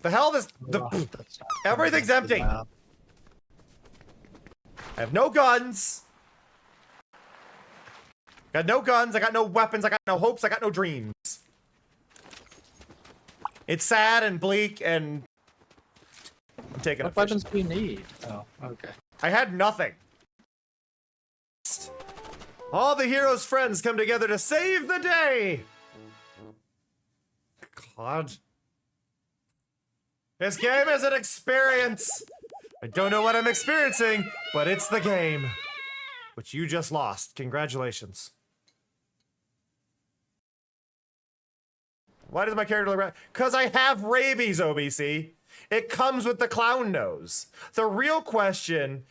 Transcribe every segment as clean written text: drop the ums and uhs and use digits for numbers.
The hell is everything's empty. Wow. I have no guns. Got no guns, I got no weapons, I got no hopes, I got no dreams. It's sad and bleak and I'm taking What a fish. weapons do you need? Oh, okay. I had nothing. All the heroes' friends come together to save the day. God. This game is an experience. I don't know what I'm experiencing, but it's the game. Which you just lost. Congratulations. Why does my character look because I have rabies, OBC. It comes with the clown nose. The real question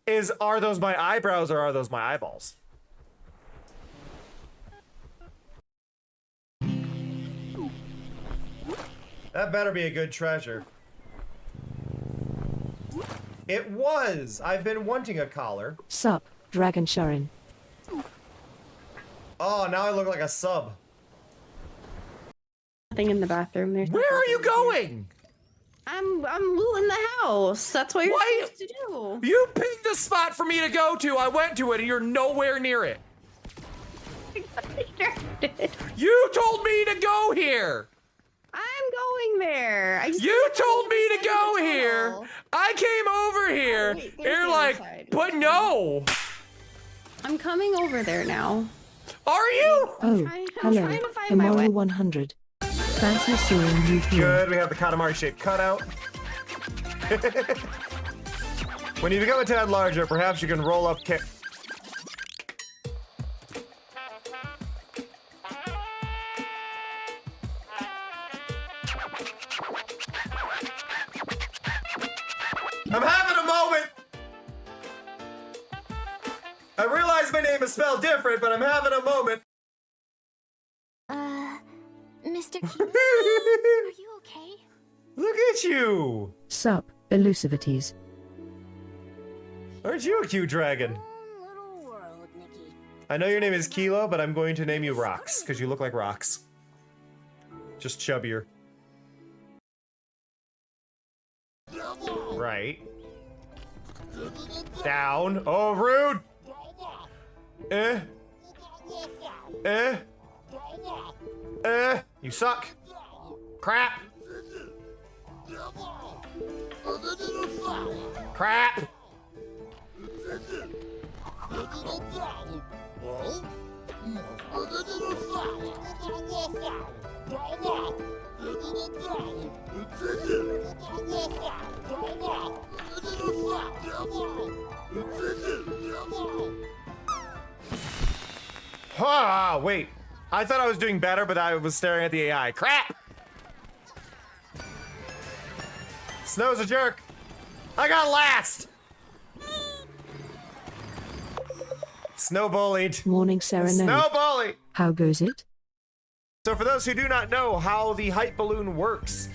is, are those my eyebrows or are those my eyeballs? That better be a good treasure. It was. I've been wanting a collar. Sup, Dragon Sharon. Oh, now I look like a sub. Nothing in the bathroom. There's Where are you going? I'm looting the house. That's what you're Why- supposed to do. You picked the spot for me to go to. I went to it and you're nowhere near it. You told me to go here. I'm going there. You told me to go here. I came over here. wait, there's You're the other like, side. but no. I'm coming over there now. Are you? Oh, I'm hello, trying to find my way. Immoral 100. Fancy seeing you here. Good, we have the Katamari shaped cutout. When you become a tad larger, perhaps you can roll up kick. I'm having a moment! I realize my name is spelled different, but I'm having a moment. Mr. Kilo, are you okay? Look at you! Sup, Elusivities. Aren't you a cute dragon? Own little world, Nikki. I know your name is Kilo, but I'm going to name you Rocks, because you look like rocks. Just chubbier. Right. Down. Oh, rude! You suck. Crap. Crap. Ah, wait. I thought I was doing better, but I was staring at the AI. Crap! Snow's a jerk. I got last! Snow bullied. Morning, Serenade. Snow bully! How goes it? So for those who do not know how the hype balloon works,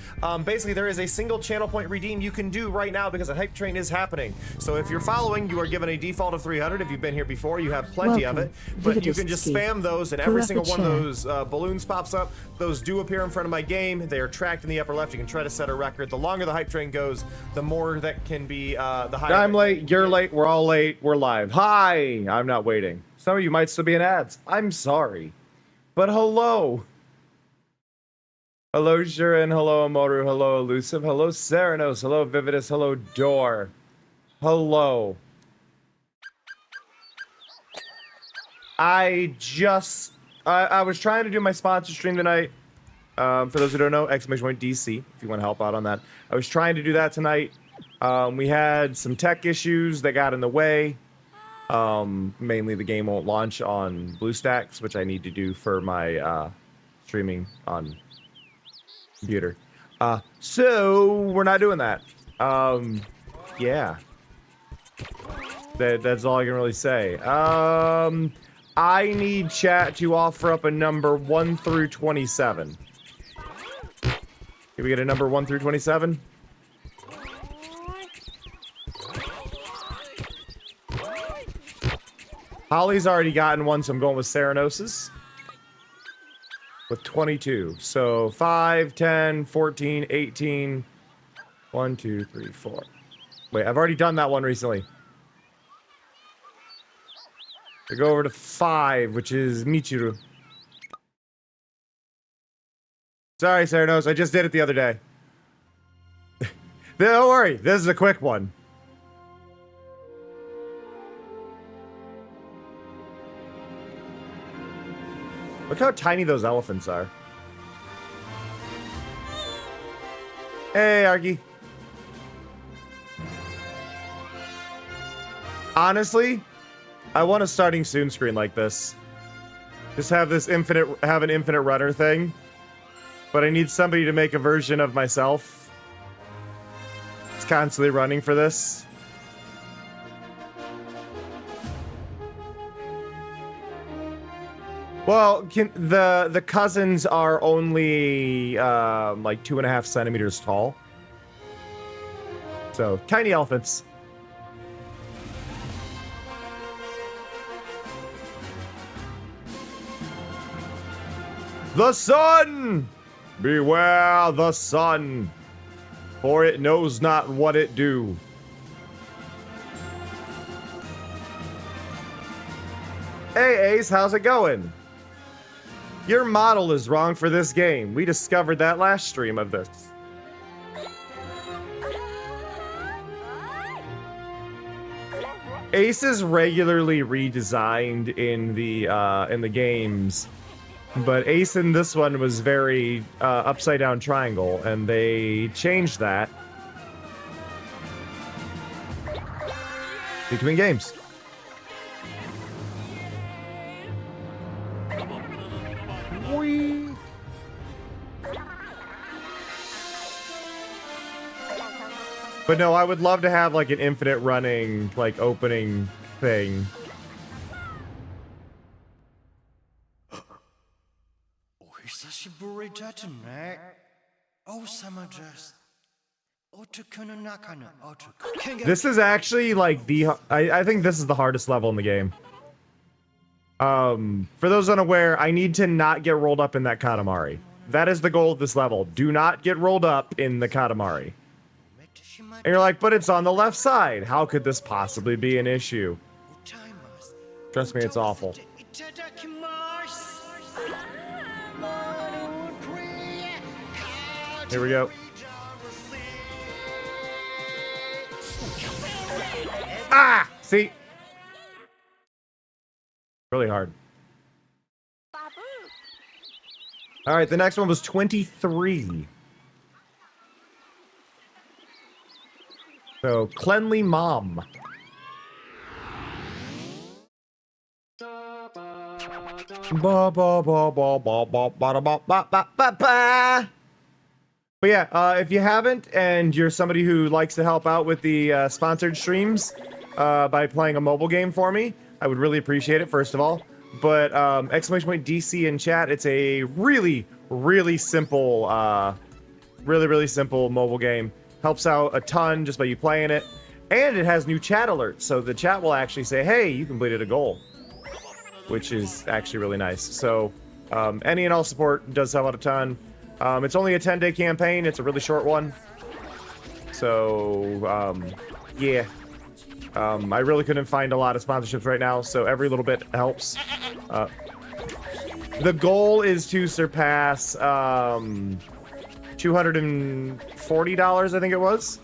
basically there is a single channel point redeem you can do right now because a hype train is happening. So if you're following, you are given a default of 300. If you've been here before, you have plenty of it. But you can just spam those and every single one of those balloons pops up. Those do appear in front of my game. They are tracked in the upper left. You can try to set a record. The longer the hype train goes, the more that can be the higher. I'm late, you're late, we're all late, we're live. Hi! I'm not waiting. Some of you might still be in ads. I'm sorry. But hello. Hello, Shirin. Hello, Amoru. Hello, Elusive. Hello, Serenos. Hello, Vividus. Hello, Door. Hello. I was trying to do my sponsor stream tonight. For those who don't know, exclamation point DC, if you want to help out on that. I was trying to do that tonight. We had some tech issues that got in the way. Mainly the game won't launch on BlueStacks, which I need to do for my streaming on computer. So we're not doing that. Yeah. That's all I can really say. I need chat to offer up a number 1 through 27. Can we get a number 1 through 27? Holly's already gotten one, so I'm going with Serenos's. With 22. So 5, 10, 14, 18, 1, 2, 3, 4. Wait, I've already done that one recently. We go over to 5, which is Michiru. Sorry, Ceranos, I just did it the other day. Don't worry, this is a quick one. Look how tiny those elephants are. Hey, Argy. Honestly, I want a starting soon screen like this. Just have this an infinite runner thing. But I need somebody to make a version of myself. It's constantly running for this. Well, the cousins are only like 2.5 centimeters tall. So tiny elephants. The sun! Beware the sun, for it knows not what it do. Hey Ace, how's it going? Your model is wrong for this game. We discovered that last stream of this. Ace is regularly redesigned in the games, but Ace in this one was very upside down triangle, and they changed that between games. Whee! But no, I would love to have like an infinite running, like opening thing. This is actually like I think this is the hardest level in the game. For those unaware, I need to not get rolled up in that Katamari. That is the goal of this level. Do not get rolled up in the Katamari. And you're like, but it's on the left side. How could this possibly be an issue? Trust me, it's awful. Here we go. Ah! See? Really hard. Alright, the next one was 23. So, Cleanly Mom. But yeah, if you haven't, and you're somebody who likes to help out with the sponsored streams by playing a mobile game for me, I would really appreciate it, first of all. But exclamation point DC in chat, it's a really simple, really simple mobile game. Helps out a ton just by you playing it. And it has new chat alerts, so the chat will actually say, hey, you completed a goal. Which is actually really nice. So, any and all support does help out a ton. It's only a 10-day campaign. It's a really short one. So, yeah. I really couldn't find a lot of sponsorships right now, so every little bit helps. The goal is to surpass $240, I think it was.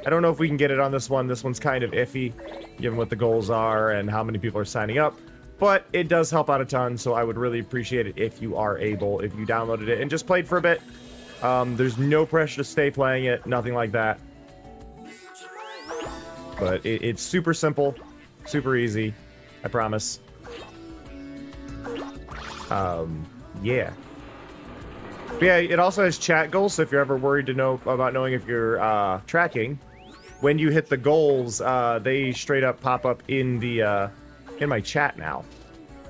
I don't know if we can get it on this one. This one's kind of iffy, given what the goals are and how many people are signing up. But it does help out a ton, so I would really appreciate it if you are able, if you downloaded it and just played for a bit. There's no pressure to stay playing it, nothing like that. But it's super simple, super easy, I promise. Yeah. But yeah, it also has chat goals, so if you're ever worried to know about knowing if you're tracking, when you hit the goals, they straight up pop up in the in my chat now,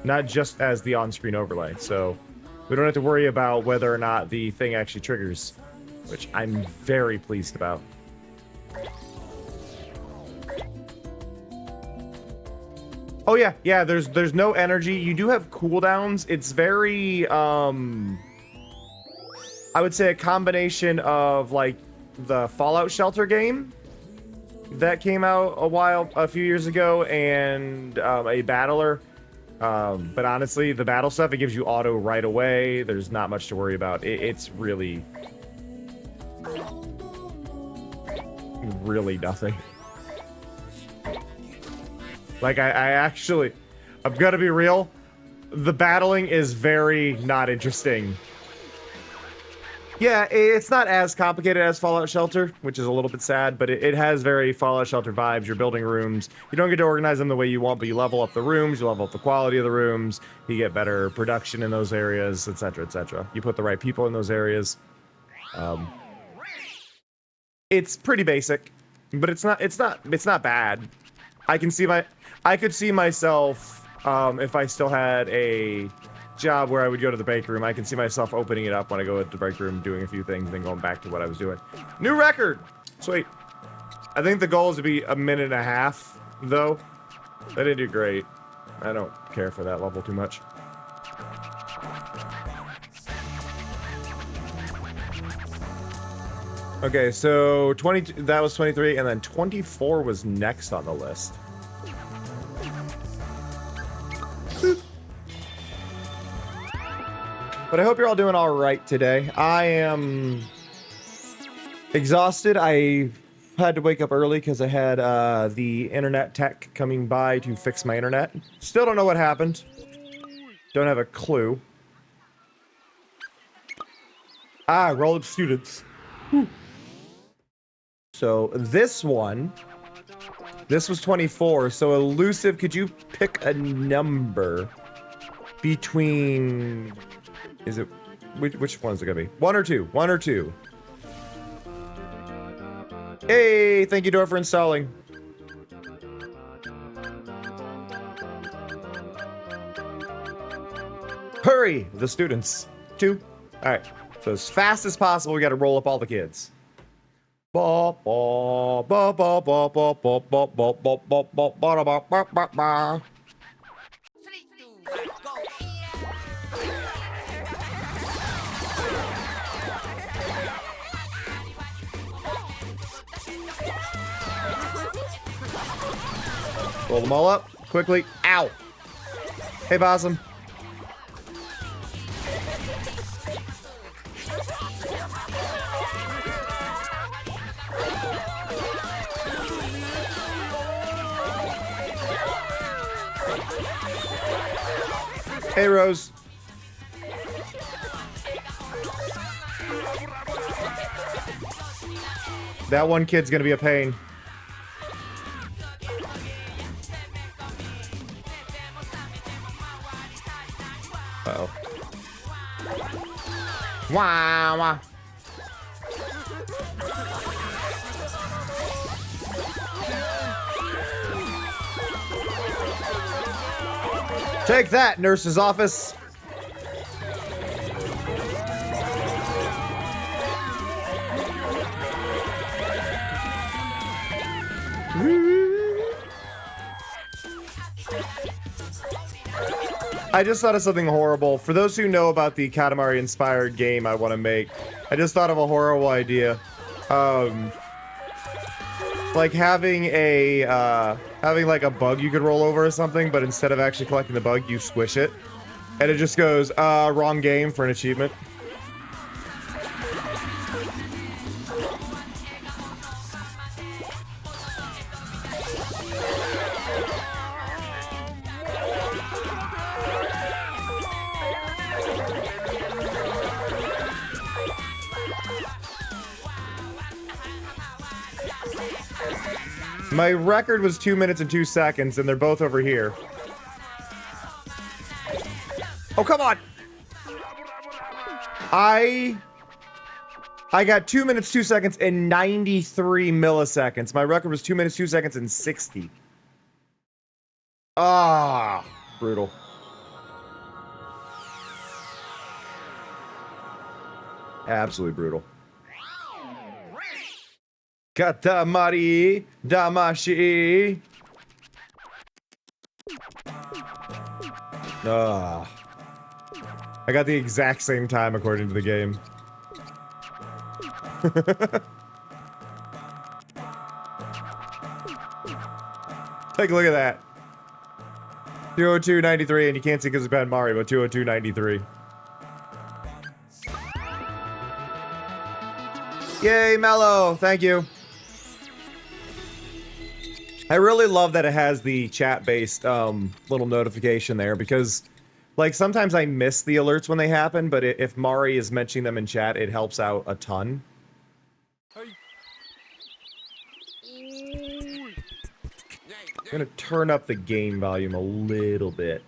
not just as the on-screen overlay. So we don't have to worry about whether or not the thing actually triggers, which I'm very pleased about. Oh yeah, there's no energy. You do have cooldowns. It's very I would say a combination of like the Fallout Shelter game that came out a few years ago, and a battler. But honestly, the battle stuff, it gives you auto right away. There's not much to worry about. It's really nothing. Like, I'm gonna be real. The battling is very not interesting. Yeah, it's not as complicated as Fallout Shelter, which is a little bit sad, but it has very Fallout Shelter vibes. You're building rooms. You don't get to organize them the way you want, but you level up the rooms, you level up the quality of the rooms, you get better production in those areas, etc., etc. You put the right people in those areas. It's pretty basic, but it's not bad. I could see myself, if I still had a job where I would go to the break room, I can see myself opening it up when I go to the break room, doing a few things, then going back to what I was doing. New record! Sweet. I think the goal is to be a minute and a half, though. I didn't do great. I don't care for that level too much. Okay, so that was 23, and then 24 was next on the list. But I hope you're all doing all right today. I am exhausted. I had to wake up early because I had the internet tech coming by to fix my internet. Still don't know what happened. Don't have a clue. Roll of students. So this was 24. So Elusive, could you pick a number between... Is it... Which one is it gonna be? One or two? One or two? Hey, thank you, Dor, for installing. Hurry, the students. Two. All right. So as fast as possible, we got to roll up all the kids. Ba ba ba ba ba ba ba ba ba ba ba ba ba ba ba ba. Roll them all up quickly. Ow! Hey, Possum. Hey, Rose. That one kid's gonna be a pain. Uh-oh. Wah, wah. Take that, nurse's office. I just thought of something horrible. For those who know about the Katamari-inspired game I want to make, I just thought of a horrible idea. Like having like a bug you could roll over or something, but instead of actually collecting the bug, you squish it. And it just goes, wrong game for an achievement. My record was 2 minutes and 2 seconds, and they're both over here. Oh, come on! I got 2 minutes, 2 seconds, and 93 milliseconds. My record was 2 minutes, 2 seconds, and 60. Ah, brutal. Absolutely brutal. Katamari Damashi. I got the exact same time according to the game. Take a look at that. 202.93, and you can't see because it's bad Mario, but 202.93. Yay, Mello! Thank you. I really love that it has the chat-based little notification there because, like, sometimes I miss the alerts when they happen, but if Mari is mentioning them in chat, it helps out a ton. I'm gonna turn up the game volume a little bit.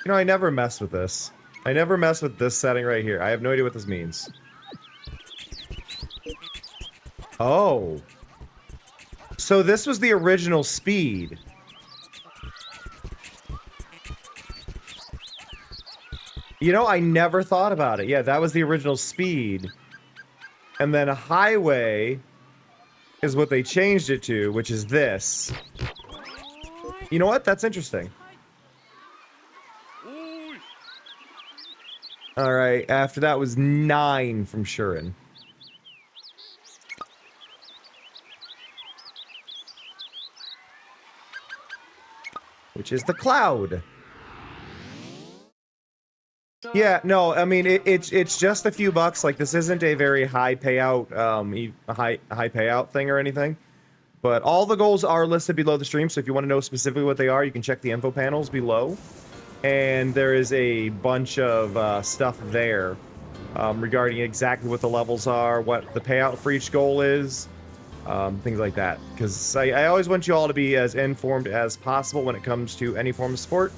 You know, I never mess with this. I never mess with this setting right here. I have no idea what this means. Oh. So this was the original speed. You know, I never thought about it. Yeah, that was the original speed. And then a highway is what they changed it to, which is this. You know what? That's interesting. Alright, after that was 9 from Shurin. Which is the cloud. Yeah, no, I mean it's just a few bucks. Like this isn't a very high payout, high payout thing or anything. But all the goals are listed below the stream. So if you want to know specifically what they are, you can check the info panels below. And there is a bunch of stuff there regarding exactly what the levels are, what the payout for each goal is, things like that. Because I always want you all to be as informed as possible when it comes to any form of sport.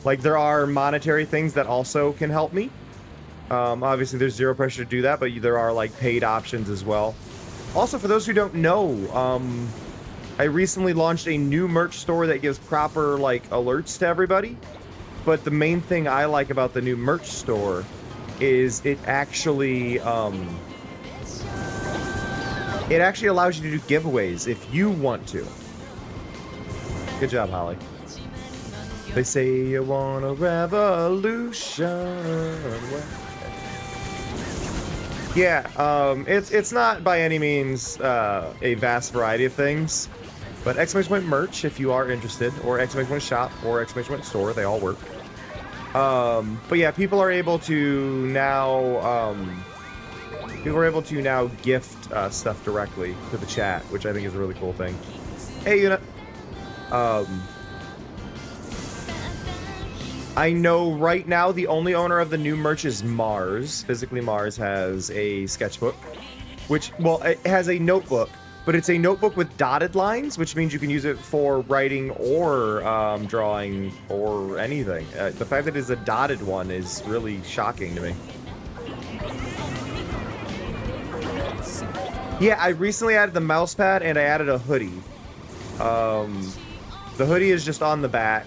Like, there are monetary things that also can help me. Obviously, there's zero pressure to do that, but there are, like, paid options as well. Also, for those who don't know, I recently launched a new merch store that gives proper, like, alerts to everybody. But the main thing I like about the new merch store is it actually allows you to do giveaways if you want to. Good job, Holly. They say you want a revolution. Yeah, it's not by any means a vast variety of things, but exclamation point merch if you are interested, or exclamation point shop, or exclamation point store, they all work. But yeah, people are able to now gift stuff directly to the chat, which I think is a really cool thing. Hey, Una. I know right now the only owner of the new merch is Mars. Physically, Mars has a sketchbook, which, well, it has a notebook, but it's a notebook with dotted lines, which means you can use it for writing or drawing or anything. The fact that it's a dotted one is really shocking to me. Yeah, I recently added the mouse pad and I added a hoodie. The hoodie is just on the back.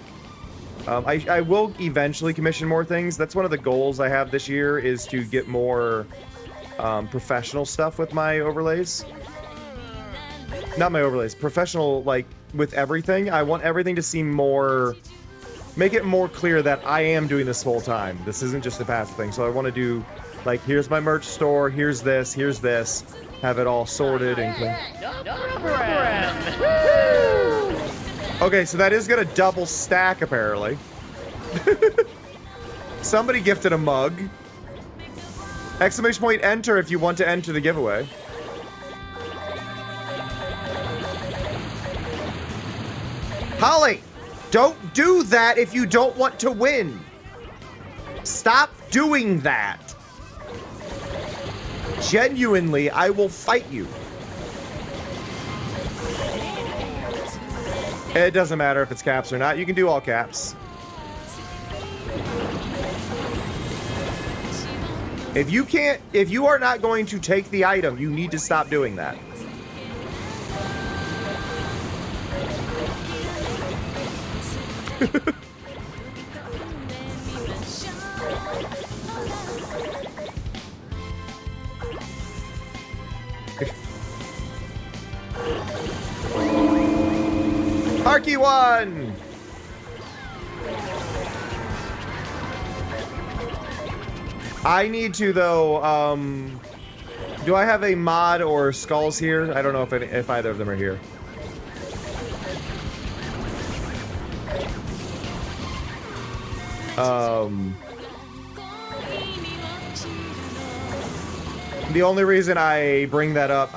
I will eventually commission more things. That's one of the goals I have this year, is to get more professional stuff with my overlays. Not my overlays, professional, like, with everything. I want everything to seem more... Make it more clear that I am doing this full time. This isn't just a passive thing. So I want to do, like, here's my merch store, here's this, have it all sorted and clean. Okay, so that is gonna double stack, apparently. Somebody gifted a mug. Exclamation point enter if you want to enter the giveaway. Holly, don't do that if you don't want to win. Stop doing that. Genuinely, I will fight you. It doesn't matter if it's caps or not. You can do all caps. If you are not going to take the item, you need to stop doing that. Arky one! I need to, though, Do I have a mod or skulls here? I don't know if either of them are here. The only reason I bring that up,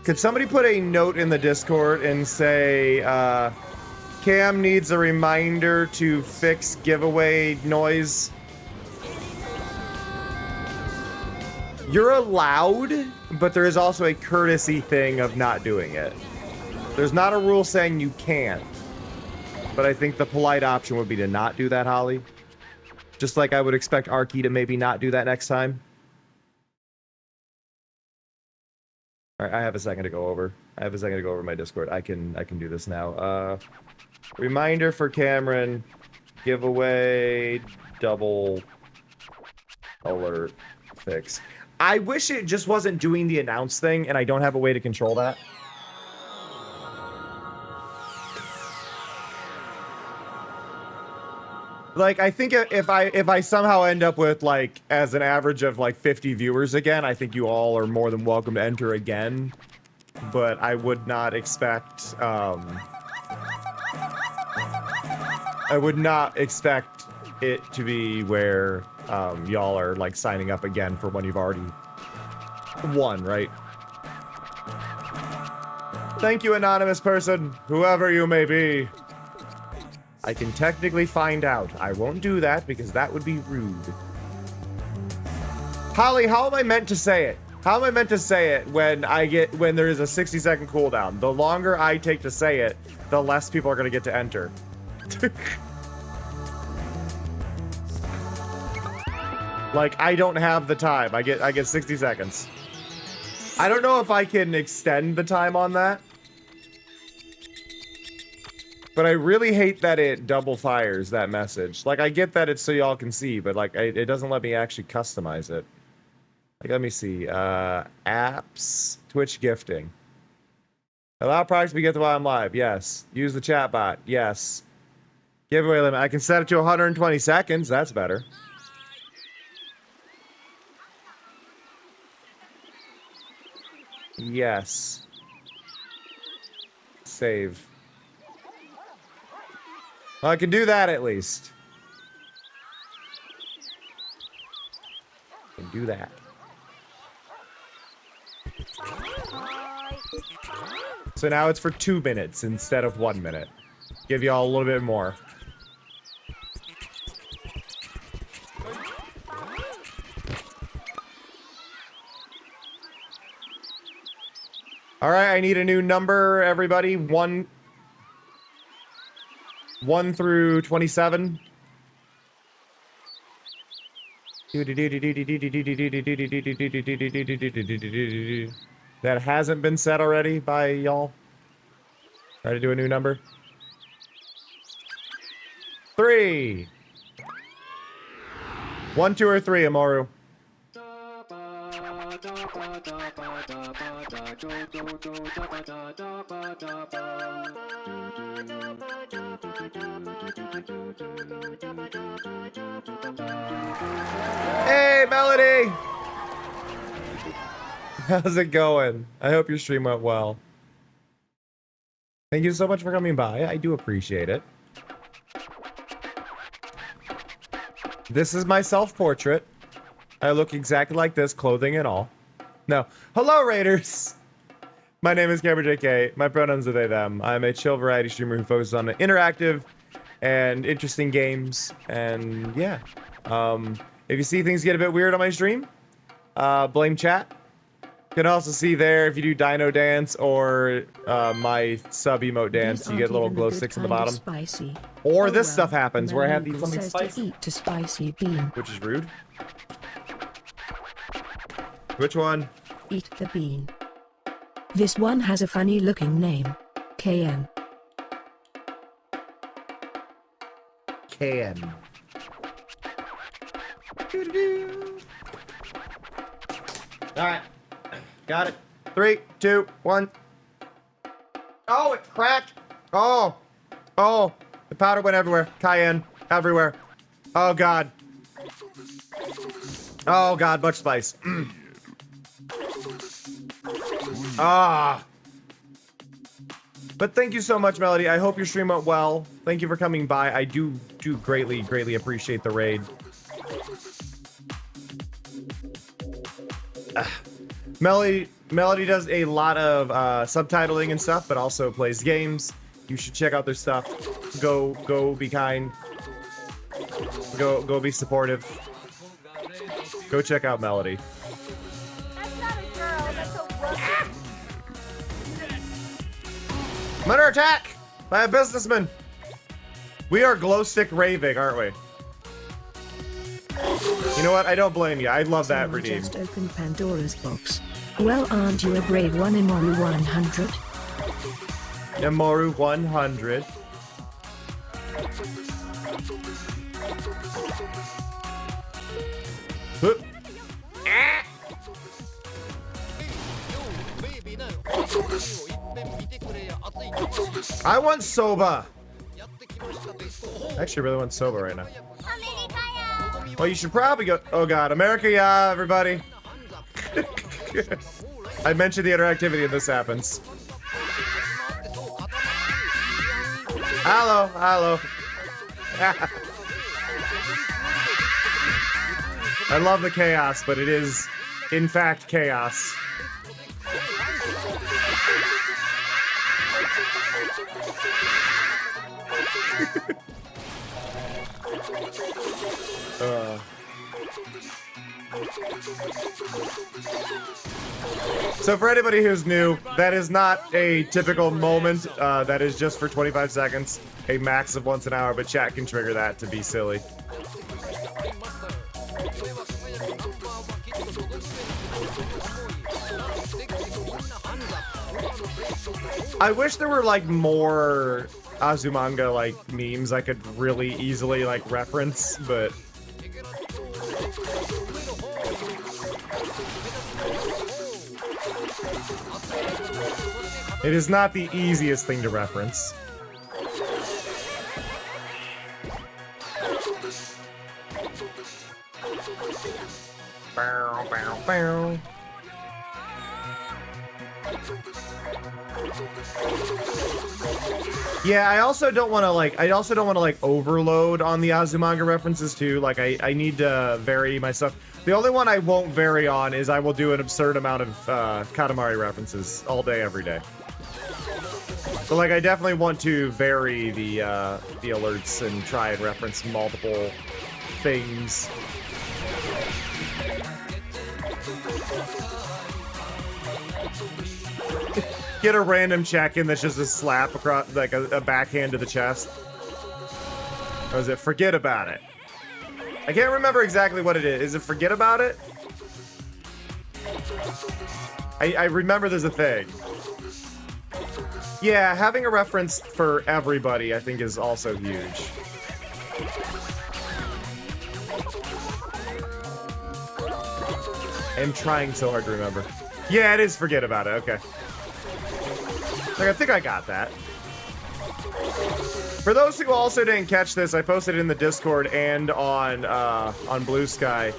could somebody put a note in the Discord and say, Cam needs a reminder to fix giveaway noise? You're allowed, but there is also a courtesy thing of not doing it. There's not a rule saying you can't, but I think the polite option would be to not do that, Holly. Just like I would expect Arky to maybe not do that next time. All right, I have a second to go over. My Discord. I can do this now. Reminder for Cameron, giveaway, double alert fix. I wish it just wasn't doing the announce thing, and I don't have a way to control that. Like, I think if I somehow end up with, like, as an average of, like, 50 viewers again, I think you all are more than welcome to enter again. But I would not expect, I would not expect it to be where, y'all are, like, signing up again for when you've already won, right? Thank you, anonymous person, whoever you may be. I can technically find out. I won't do that because that would be rude. Holly, how am I meant to say it? How am I meant to say it when there is a 60-second cooldown? The longer I take to say it, the less people are going to get to enter. Like, I don't have the time. I get 60 seconds. I don't know if I can extend the time on that. But I really hate that it double fires that message. Like, I get that it's so y'all can see, but like, it doesn't let me actually customize it. Like, let me see. Apps, Twitch gifting. Allow products to be gifted while I'm live. Yes. Use the chat bot. Yes. Giveaway limit. I can set it to 120 seconds. That's better. Yes. Save. Well, I can do that at least. I can do that. So now it's for 2 minutes instead of 1 minute. Give y'all a little bit more. All right, I need a new number, everybody. 1 through 27. That hasn't been said already by y'all. Try to do a new number. 3. 1, 2, or 3, Amaru. Hey, Melody! How's it going? I hope your stream went well. Thank you so much for coming by. I do appreciate it. This is my self-portrait. I look exactly like this, clothing and all. No. Hello, Raiders! My name is Cameron JK. My pronouns are they, them. I'm a chill variety streamer who focuses on interactive and interesting games. And yeah. If you see things get a bit weird on my stream, blame chat. You can also see there if you do Dino Dance or my sub emote dance, you get little glow sticks on the bottom. Spicy. Or this stuff happens where I have to eat something Says spicy, to eat to spicy bean. which is rude. Which one? Eat the bean. This one has a funny looking name. KN. Can. Alright. Got it. 3, 2, 1. Oh, it cracked. Oh. Oh. The powder went everywhere. Cayenne. Everywhere. Oh, God. Oh, God. Much spice. Ah. But thank you so much, Melody. I hope your stream went well. Thank you for coming by. I do greatly appreciate the raid. Melody does a lot of subtitling and stuff, but also plays games. You should check out their stuff. Go be kind. Go be supportive. Go check out Melody. That's not a girl. That's a woman. I'm under attack by a businessman. We are glow stick raving, aren't we? You know what? I don't blame you. I love that Someone redeem. just opened Pandora's box. Well, aren't you a brave one, Imoru 100? Imoru 100. Whoop. Ah. I want soba. I actually really want soba right now. Well, you should probably go. Oh god, America, yeah, everybody. I mentioned the interactivity and this happens. Hello. I love the chaos, but it is, in fact, chaos. So for anybody who's new, that is not a typical moment. That is just for 25 seconds, a max of once an hour, but chat can trigger that to be silly. I wish there were like more Azumanga like memes I could really easily like reference, but it is not the easiest thing to reference. Bow, bow, bow. Yeah, I also don't want to like overload on the Azumanga references too. Like I need to vary my stuff. The only one I won't vary on is I will do an absurd amount of Katamari references all day, every day. But like I definitely want to vary the alerts and try and reference multiple things. Get a random check-in that's just a slap across, like a backhand to the chest. Or is it forget about it? I can't remember exactly what it is. Is it forget about it? I remember there's a thing. Yeah, having a reference for everybody, I think, is also huge. I'm trying so hard to remember. Yeah, it is forget about it. Okay. Like, I think I got that. For those who also didn't catch this, I posted it in the Discord and on Blue Sky.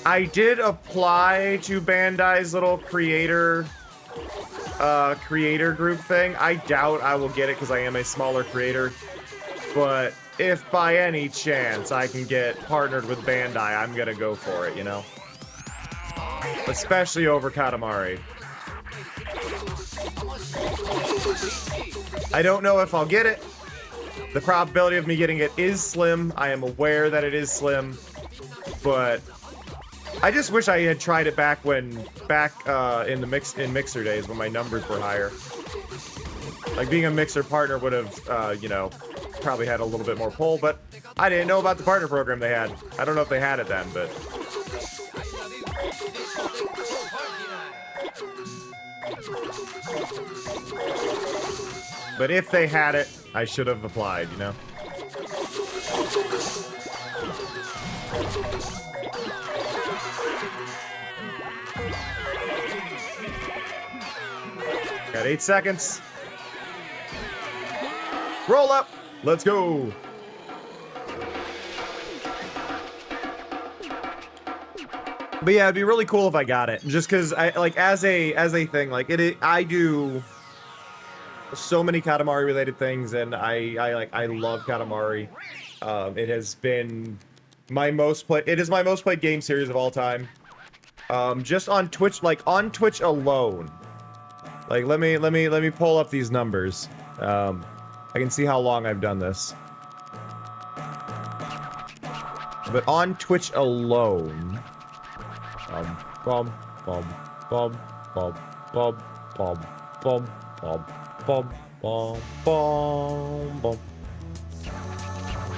I did apply to Bandai's little creator group thing. I doubt I will get it because I am a smaller creator. But if by any chance I can get partnered with Bandai, I'm gonna go for it, you know? Especially over Katamari. I don't know if I'll get it. The probability of me getting it is slim. I am aware that it is slim. But I just wish I had tried it back in Mixer days when my numbers were higher. Like being a Mixer partner would have, you know, probably had a little bit more pull, but I didn't know about the partner program they had. I don't know if they had it then, but if they had it, I should have applied, you know? Got 8 seconds. Roll up. Let's go. But yeah, it'd be really cool if I got it. Just because I like as a thing, like I do so many Katamari related things, and I love Katamari. It has been my most played. It is my most played game series of all time. Just on Twitch, like on Twitch alone. Like let me pull up these numbers. I can see how long I've done this. But on Twitch alone, bum bum bum bum bum bum bum bum bum bum bum bum.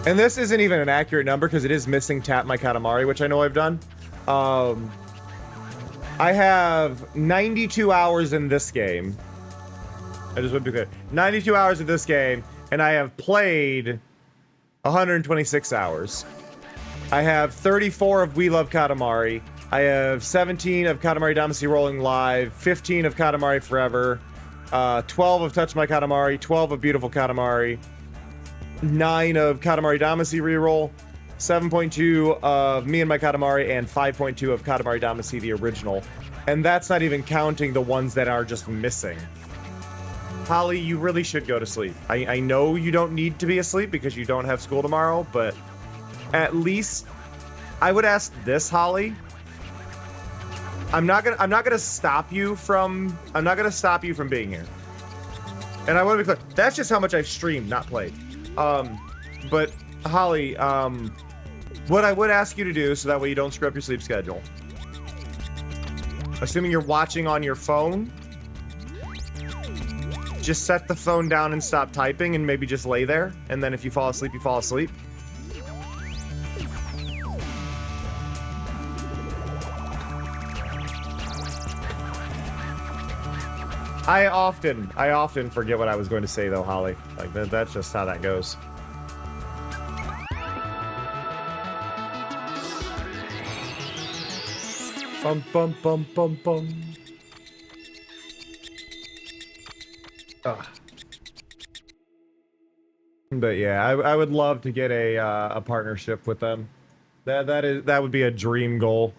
And this isn't even an accurate number because it is missing Tap My Katamari, which I know I've done. I have 92 hours in this game. I just want to be clear. 92 hours of this game, and I have played 126 hours. I have 34 of We Love Katamari. I have 17 of Katamari Damacy Rolling Live, 15 of Katamari Forever, 12 of Touch My Katamari, 12 of Beautiful Katamari, 9 of Katamari Damacy Reroll, 7.2 of Me and My Katamari, and 5.2 of Katamari Damacy the original. And that's not even counting the ones that are just missing. Holly, you really should go to sleep. I know you don't need to be asleep because you don't have school tomorrow, but at least I would ask this, Holly. I'm not gonna stop you from being here. And I want to be clear, that's just how much I've streamed, not played. But Holly, what I would ask you to do, so that way you don't screw up your sleep schedule. Assuming you're watching on your phone, just set the phone down and stop typing and maybe just lay there. And then if you fall asleep, you fall asleep. I often forget what I was going to say though, Holly. Like that's just how that goes. Bum bum bum bum bum. Ugh. But yeah, I would love to get a partnership with them. That would be a dream goal.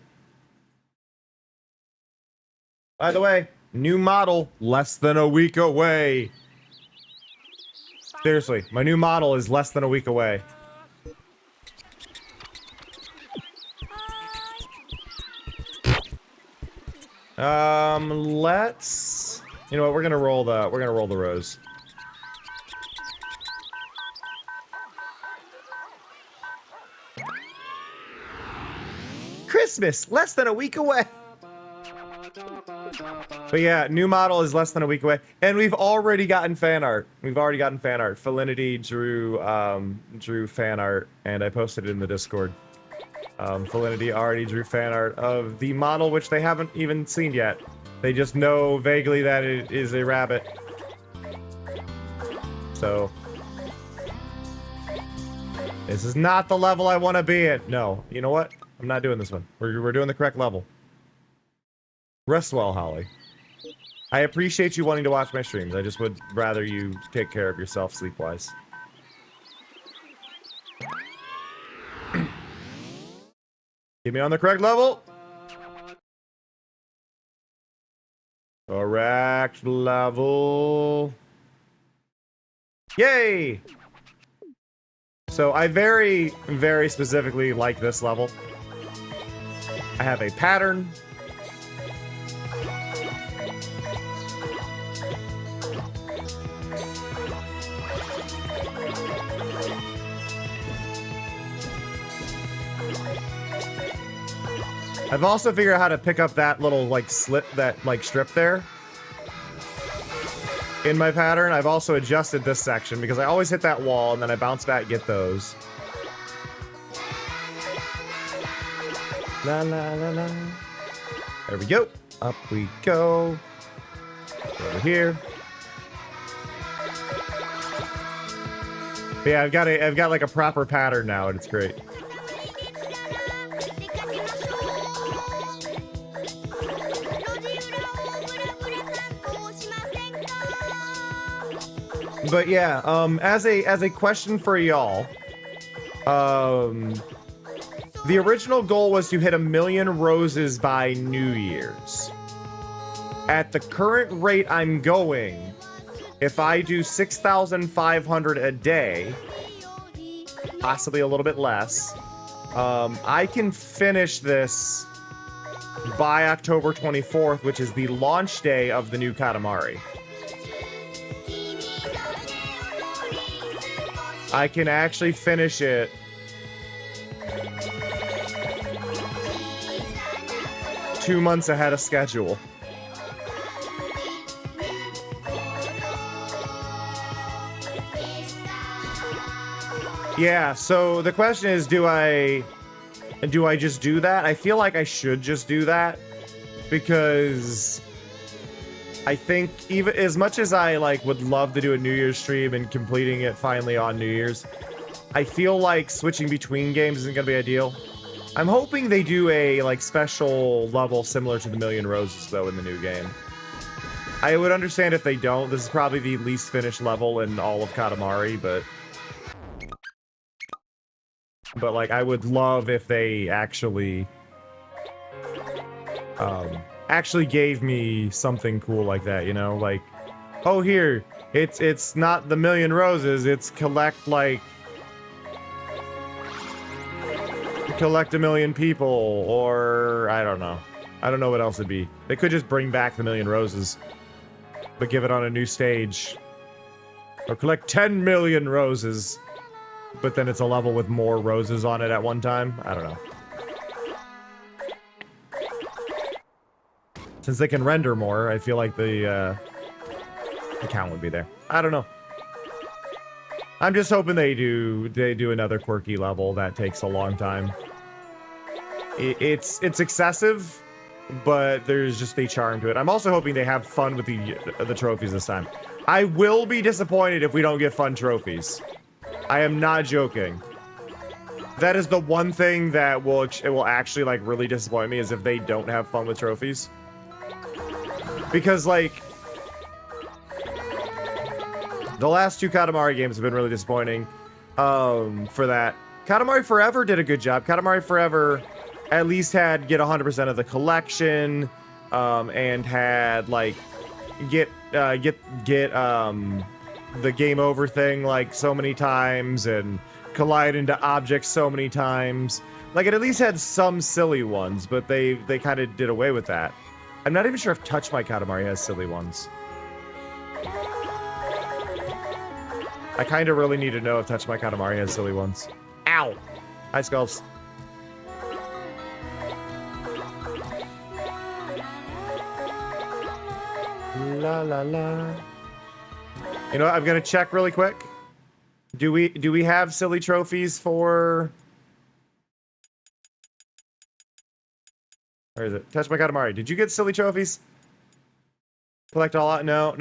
By the way, new model less than a week away. Seriously, my new model is less than a week away. Let's. You know what? We're gonna roll the rose. Christmas less than a week away. But yeah, new model is less than a week away, and we've already gotten fan art. Felinity drew fan art, and I posted it in the Discord. Felinity already drew fan art of the model, which they haven't even seen yet. They just know vaguely that it is a rabbit. So this is not the level I want to be at. No, you know what? I'm not doing this one. We're doing the correct level. Rest well, Holly. I appreciate you wanting to watch my streams. I just would rather you take care of yourself sleep-wise. Get me on the correct level. Correct level. Yay! So I very, very specifically like this level. I have a pattern. I've also figured out how to pick up that little, like, strip there in my pattern. I've also adjusted this section because I always hit that wall and then I bounce back, get those. La la la la. There we go. Up we go. Over here. But yeah, I've got like a proper pattern now, and it's great. But yeah, as a question for y'all, The original goal was to hit 1,000,000 roses by New Year's. At the current rate I'm going, if I do 6,500 a day, possibly a little bit less, I can finish this by October 24th, which is the launch day of the new Katamari. I can actually finish it two months ahead of schedule. Yeah, so the question is, do I just do that? I feel like I should just do that because I think even as much as I like would love to do a New Year's stream and completing it finally on New Year's, I feel like switching between games isn't gonna be ideal. I'm hoping they do a like special level similar to the 1,000,000 Roses though in the new game. I would understand if they don't. This is probably the least finished level in all of Katamari, but like I would love if they actually gave me something cool like that, you know, like, oh here, it's not the 1,000,000 Roses, it's collect 1,000,000 people, or I don't know what else it'd be. They could just bring back the 1,000,000 Roses, but give it on a new stage, or collect 10,000,000 roses. But then it's a level with more roses on it at one time. I don't know. Since they can render more, I feel like the count would be there. I don't know. I'm just hoping they do another quirky level that takes a long time. It's excessive, but there's just a charm to it. I'm also hoping they have fun with the trophies this time. I will be disappointed if we don't get fun trophies. I am not joking. That is the one thing that will actually like really disappoint me, is if they don't have fun with trophies. Because like the last two Katamari games have been really disappointing for that. Katamari Forever did a good job. Katamari Forever at least had get 100% of the collection and had like get the game over thing like so many times and collide into objects so many times. Like it at least had some silly ones, but they kind of did away with that. I'm not even sure if Touch My Katamari has silly ones. I kind of really need to know if Touch My Katamari has silly ones. Ow! Hi, Skulls. La la la. You know what? I'm gonna check really quick. Do we have silly trophies for? Where is it? Touch My Katamari. Did you get silly trophies? Collect all out? No.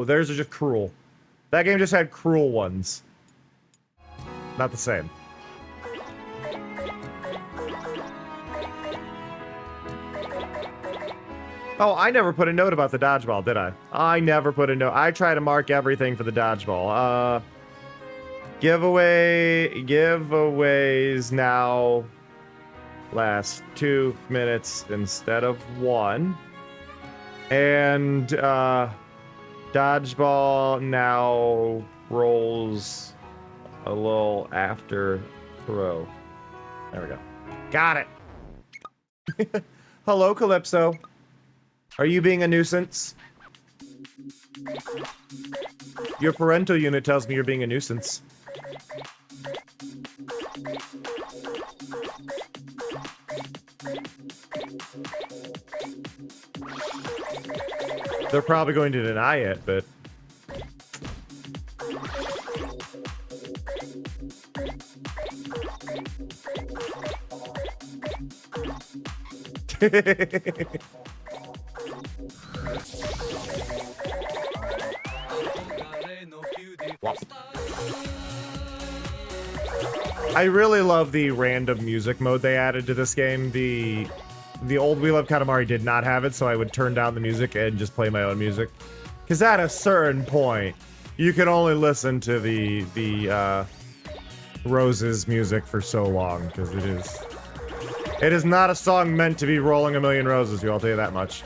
Theirs are just cruel. That game just had cruel ones. Not the same. Oh, I never put a note about the dodgeball, did I? I never put a note. I try to mark everything for the dodgeball. Giveaways now last 2 minutes instead of 1. And, dodgeball now rolls a little after throw. There we go. Got it. Hello, Calypso. Are you being a nuisance? Your parental unit tells me you're being a nuisance. They're probably going to deny it, but... I really love the random music mode they added to this game. The old We Love Katamari did not have it, so I would turn down the music and just play my own music. Because at a certain point, you can only listen to the Rose's music for so long because it is not a song meant to be rolling a million roses. I'll tell you that much.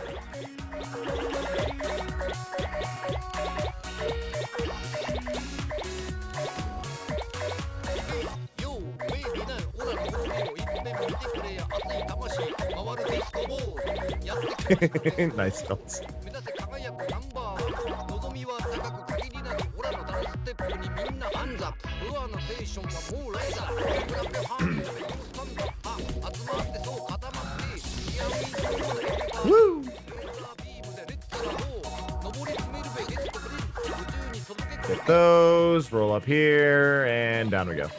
Nice films. Woo! Get those, roll up here, and down we go.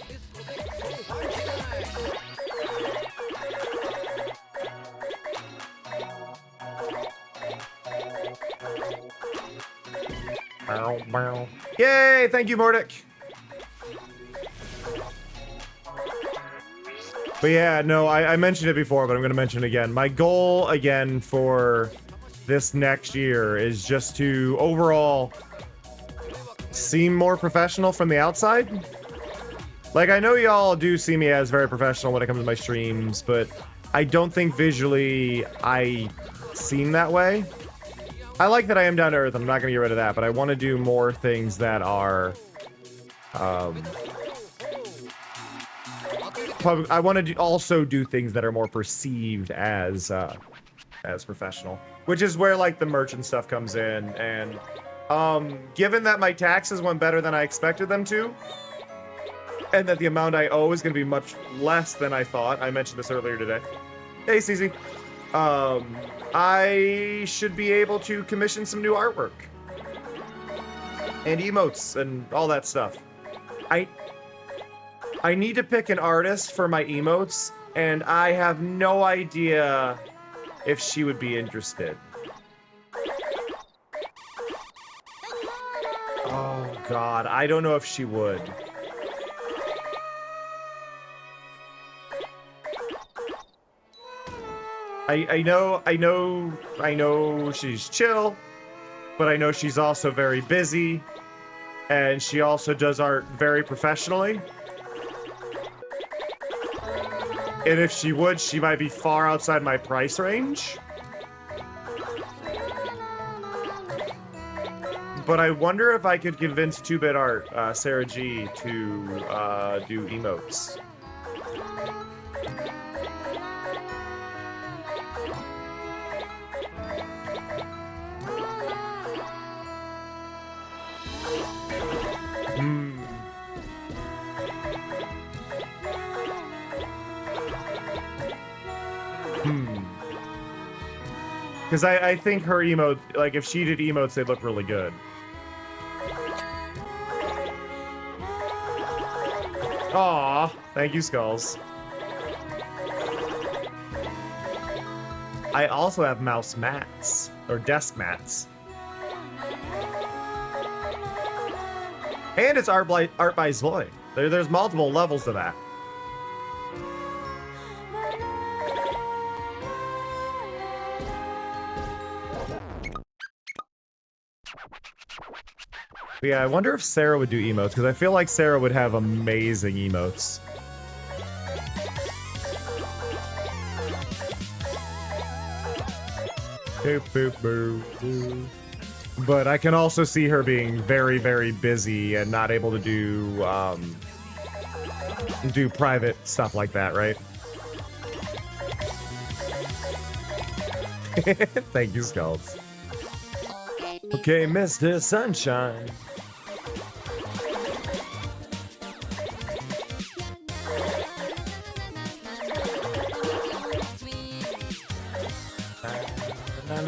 Yay! Thank you, Mordic. But yeah, no, I mentioned it before, but I'm going to mention it again. My goal, again, for this next year is just to overall seem more professional from the outside. Like, I know y'all do see me as very professional when it comes to my streams, but I don't think visually I seem that way. I like that I am down to earth, I'm not going to get rid of that, but I want to do more things that are... I want to also do things that are more perceived as professional, which is where like the merch and stuff comes in. And given that my taxes went better than I expected them to, and that the amount I owe is going to be much less than I thought, I mentioned this earlier today. Hey, CZ. I should be able to commission some new artwork and emotes and all that stuff. I need to pick an artist for my emotes, and I have no idea if she would be interested. Oh God, I don't know if she would. I know she's chill, but I know she's also very busy, and she also does art very professionally. And if she would, she might be far outside my price range. But I wonder if I could convince 2-Bit Art, Sarah G, to do emotes. Because I think her emote, like if she did emotes, they'd look really good. Aw, thank you, Skulls. I also have mouse mats, or desk mats. And it's art by Zloy. There's multiple levels to that. Yeah, I wonder if Sarah would do emotes, because I feel like Sarah would have amazing emotes. Boop, boop, boop, boop. But I can also see her being very, very busy and not able to do private stuff like that, right? Thank you, Skulls. Okay, Mr. Sunshine.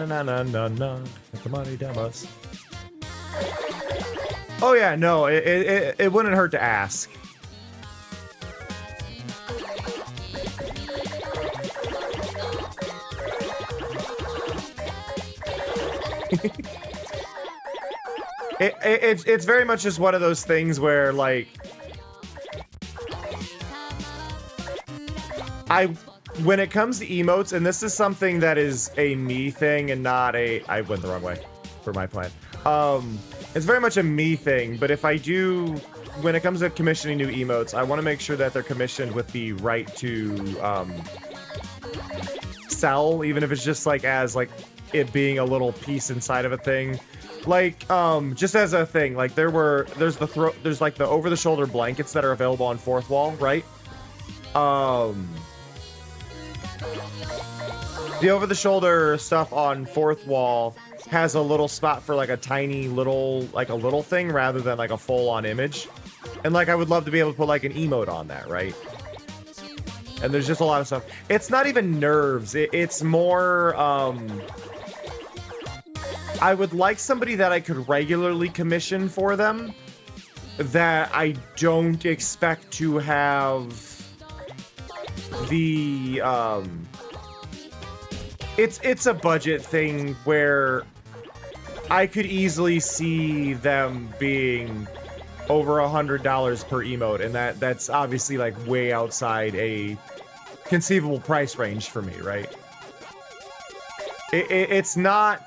No. The money demos. Oh yeah, no, it wouldn't hurt to ask. It's very much just one of those things where like when it comes to emotes, and this is something that is a me thing and not a... I went the wrong way for my plan. It's very much a me thing, but if I do, when it comes to commissioning new emotes, I want to make sure that they're commissioned with the right to sell, even if it's just like as like it being a little piece inside of a thing. Like, just as a thing, like there's like the over-the-shoulder blankets that are available on Fourth Wall, right? The over-the-shoulder stuff on Fourth Wall has a little spot for like a tiny little, like a little thing rather than like a full-on image. And like, I would love to be able to put like an emote on that, right? And there's just a lot of stuff. It's not even nerves. It's more, I would like somebody that I could regularly commission for them that I don't expect to have the, it's a budget thing where I could easily see them being over $100 per emote, and that's obviously like way outside a conceivable price range for me, right? It's not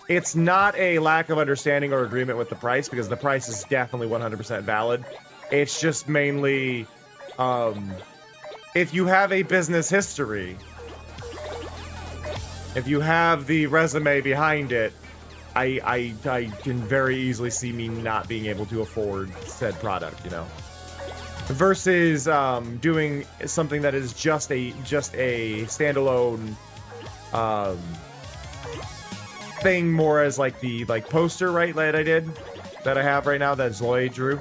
a lack of understanding or agreement with the price, because the price is definitely 100% valid. It's just mainly, if you have a business history, if you have the resume behind it, I can very easily see me not being able to afford said product, you know. Versus doing something that is just a standalone thing, more as like the poster, right, that I have right now that Zoe drew.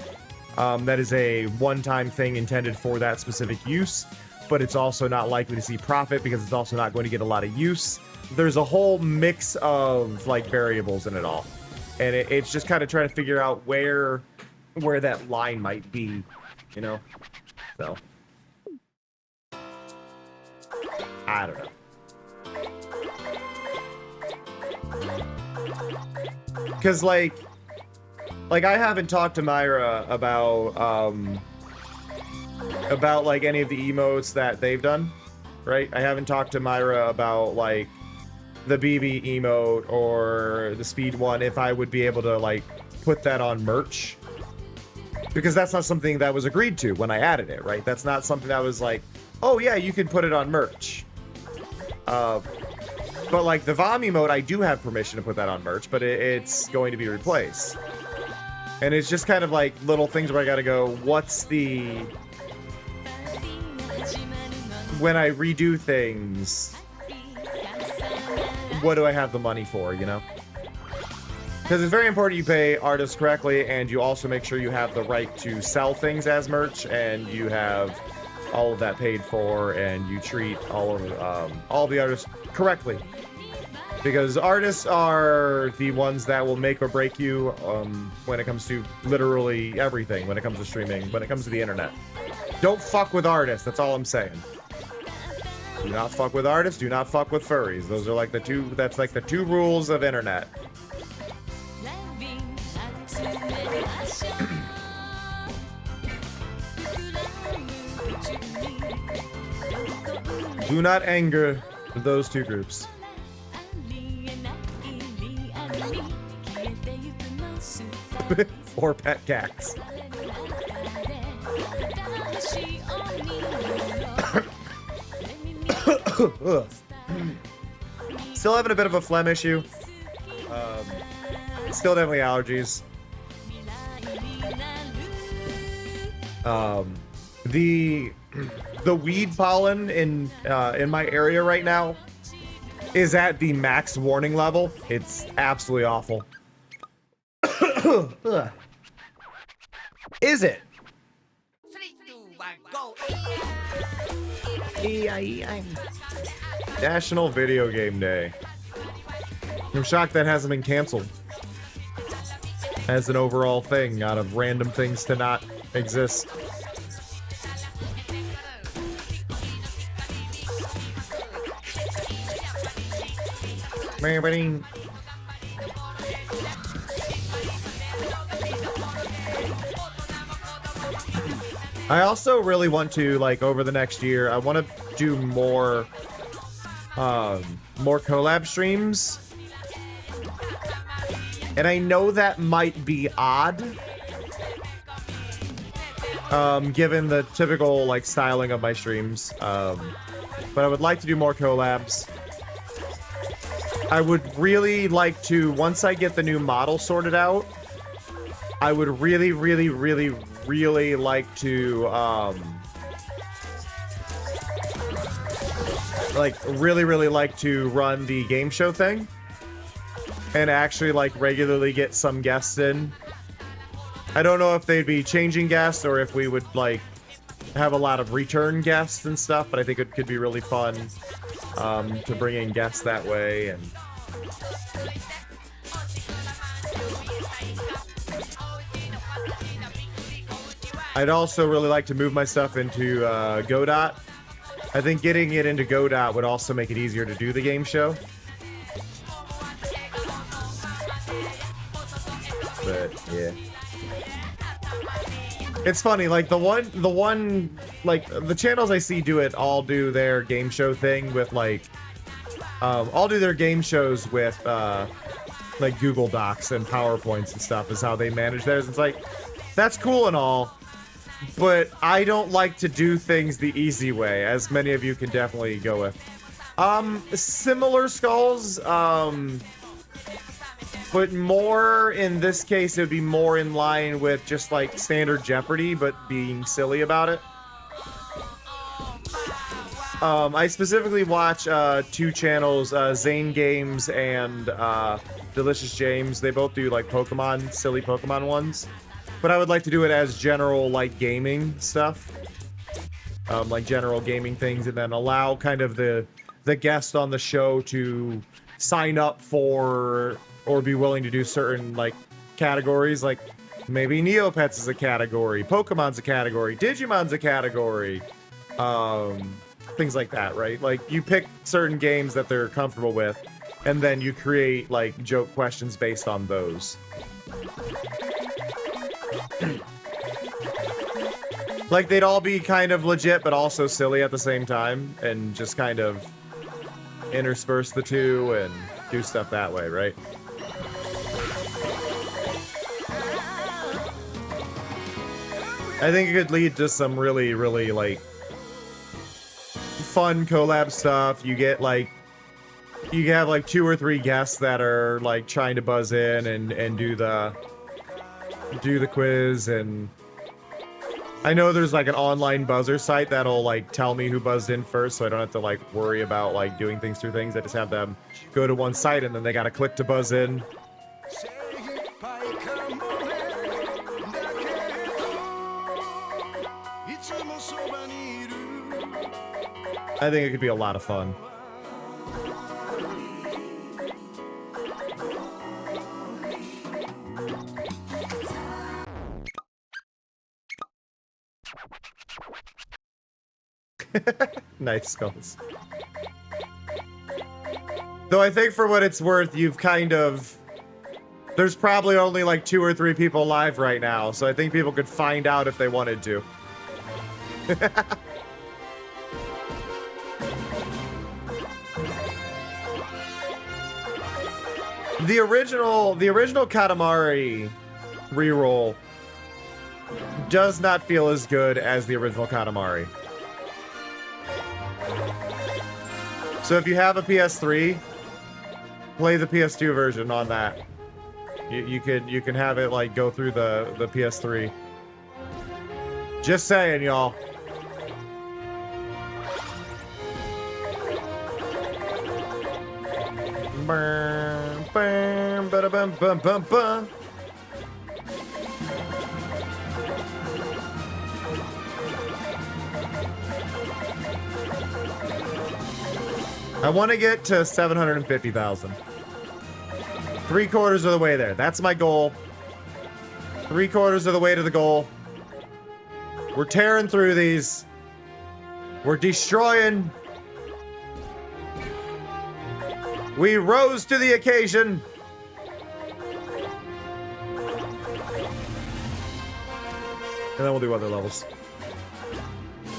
That is a one-time thing intended for that specific use, but it's also not likely to see profit because it's also not going to get a lot of use. There's a whole mix of like variables in it all, and it's just kind of trying to figure out where that line might be, you know. So I don't know, because like I haven't talked to Myra about like any of the emotes that they've done, right? I haven't talked to Myra about like the BB emote or the speed one, if I would be able to like put that on merch, because that's not something that was agreed to when I added it, right? That's not something that was like, oh yeah, you can put it on merch. But like the VOM emote, I do have permission to put that on merch, but it's going to be replaced. And it's just kind of like little things where I gotta go, what's the, when I redo things, what do I have the money for, you know? Because it's very important you pay artists correctly, and you also make sure you have the right to sell things as merch, and you have all of that paid for, and you treat all the artists correctly. Because artists are the ones that will make or break you when it comes to literally everything, when it comes to streaming, when it comes to the internet. Don't fuck with artists, that's all I'm saying. Do not fuck with artists, do not fuck with furries. Those are like the two, that's like the two rules of internet. Do not anger those two groups. Or pet cats. Still having a bit of a phlegm issue. Still definitely allergies. The weed pollen in my area right now is at the max warning level. It's absolutely awful. Is it? 3, 2, 1, go! National Video Game Day. I'm shocked that hasn't been canceled as an overall thing out of random things to not exist. I also really want to, like, over the next year, I want to do more collab streams. And I know that might be odd, given the typical like styling of my streams. But I would like to do more collabs. I would really like to, once I get the new model sorted out, I would really like to, really like to run the game show thing. And actually, like, regularly get some guests in. I don't know if they'd be changing guests or if we would, like, have a lot of return guests and stuff, but I think it could be really fun to bring in guests that way. And I'd also really like to move my stuff into Godot. I think getting it into Godot would also make it easier to do the game show. But yeah, it's funny. Like the one, like the channels I see do it all do their game show thing with like, all do their game shows with like Google Docs and PowerPoints and stuff is how they manage theirs. It's like, that's cool and all, but I don't like to do things the easy way, as many of you can definitely go with. Similar skulls, but more, in this case, it would be more in line with just like standard Jeopardy, but being silly about it. I specifically watch two channels, Zane Games and Delicious James. They both do like Pokemon, silly Pokemon ones. But I would like to do it as general like gaming stuff. Like general gaming things, and then allow kind of the guest on the show to sign up for or be willing to do certain like categories, like maybe Neopets is a category, Pokemon's a category, Digimon's a category, things like that, right? Like you pick certain games that they're comfortable with, and then you create like joke questions based on those. Like they'd all be kind of legit, but also silly at the same time, and just kind of intersperse the two and do stuff that way, right? I think it could lead to some really, like fun collab stuff. You get like, you have like 2 or 3 guests that are like trying to buzz in and do the quiz. And I know there's like an online buzzer site that'll like tell me who buzzed in first, so I don't have to like worry about like doing things through things. I just have them go to one site and then they gotta click to buzz in. I think it could be a lot of fun. Nice skulls. Though I think for what it's worth, you've kind of... There's probably only like 2 or 3 people live right now, so I think people could find out if they wanted to. The original Katamari reroll does not feel as good as the original Katamari. So if you have a PS3, play the PS2 version on that. You can have it like go through the PS3. Just saying, y'all. Bam, bam, bada, bam, bam, bam, bam. I want to get to 750,000. 3/4 of the way there. That's my goal. 3/4 of the way to the goal. We're tearing through these. We're destroying. We rose to the occasion. And then we'll do other levels.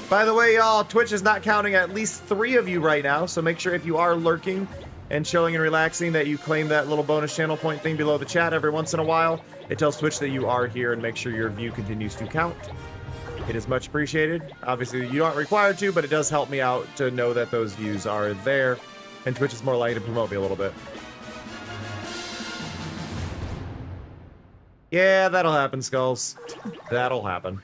By the way, y'all, Twitch is not counting at least 3 of you right now, so make sure if you are lurking, and chilling and relaxing that you claim that little bonus channel point thing below the chat every once in a while. It tells Twitch that you are here and make sure your view continues to count. It is much appreciated. Obviously, you aren't required to, but it does help me out to know that those views are there, and Twitch is more likely to promote me a little bit. Yeah, that'll happen, Skulls. That'll happen.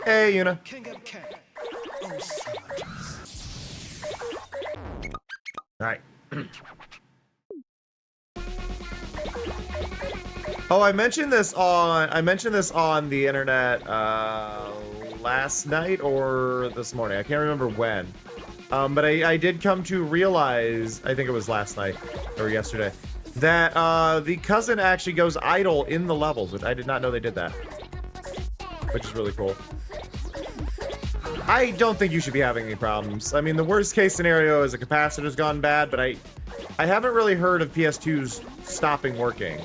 Hey, Yuna. Alright. Oh, I mentioned this on the internet last night or this morning. I can't remember when. But I did come to realize, I think it was last night or yesterday, that the cousin actually goes idle in the levels, which I did not know they did that. Which is really cool. I don't think you should be having any problems. I mean, the worst case scenario is a capacitor's gone bad, but I haven't really heard of PS2s stopping working.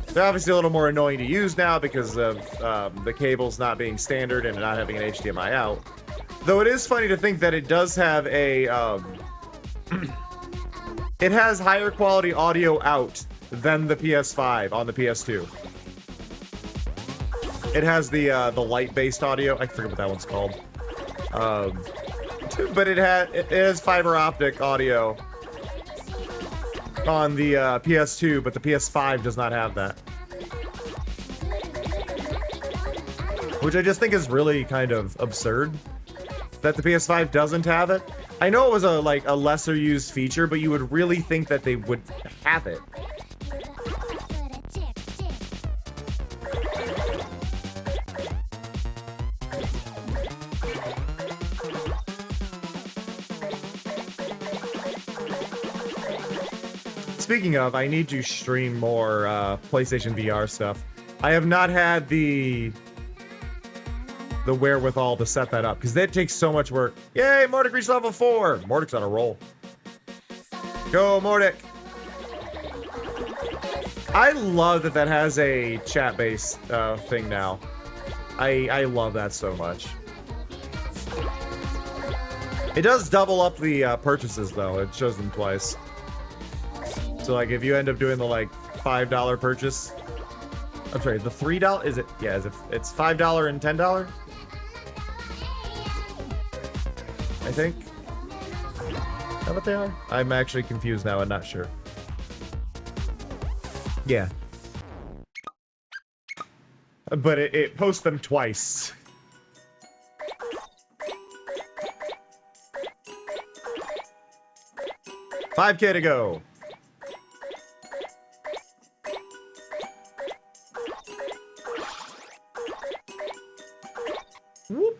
They're obviously a little more annoying to use now because of the cables not being standard and not having an HDMI out. Though it is funny to think that it does have a, it has higher quality audio out than the PS5 on the PS2. It has the light-based audio. I forget what that one's called. But it has fiber optic audio on the PS2, but the PS5 does not have that. Which I just think is really kind of absurd that the PS5 doesn't have it. I know it was a lesser used feature, but you would really think that they would have it. Speaking of, I need to stream more PlayStation VR stuff. I have not had the wherewithal to set that up, because that takes so much work. Yay, Mordic reached level 4! Mordic's on a roll. Go, Mordic! I love that has a chat-based thing now. I love that so much. It does double up the purchases, though. It shows them twice. So, like, if you end up doing the, like, $5 purchase... I'm sorry, the $3... Is it? Yeah, it's $5 and $10? I think. Is that what they are? I'm actually confused now and not sure. Yeah. But it posts them twice. $5K to go. Whoop.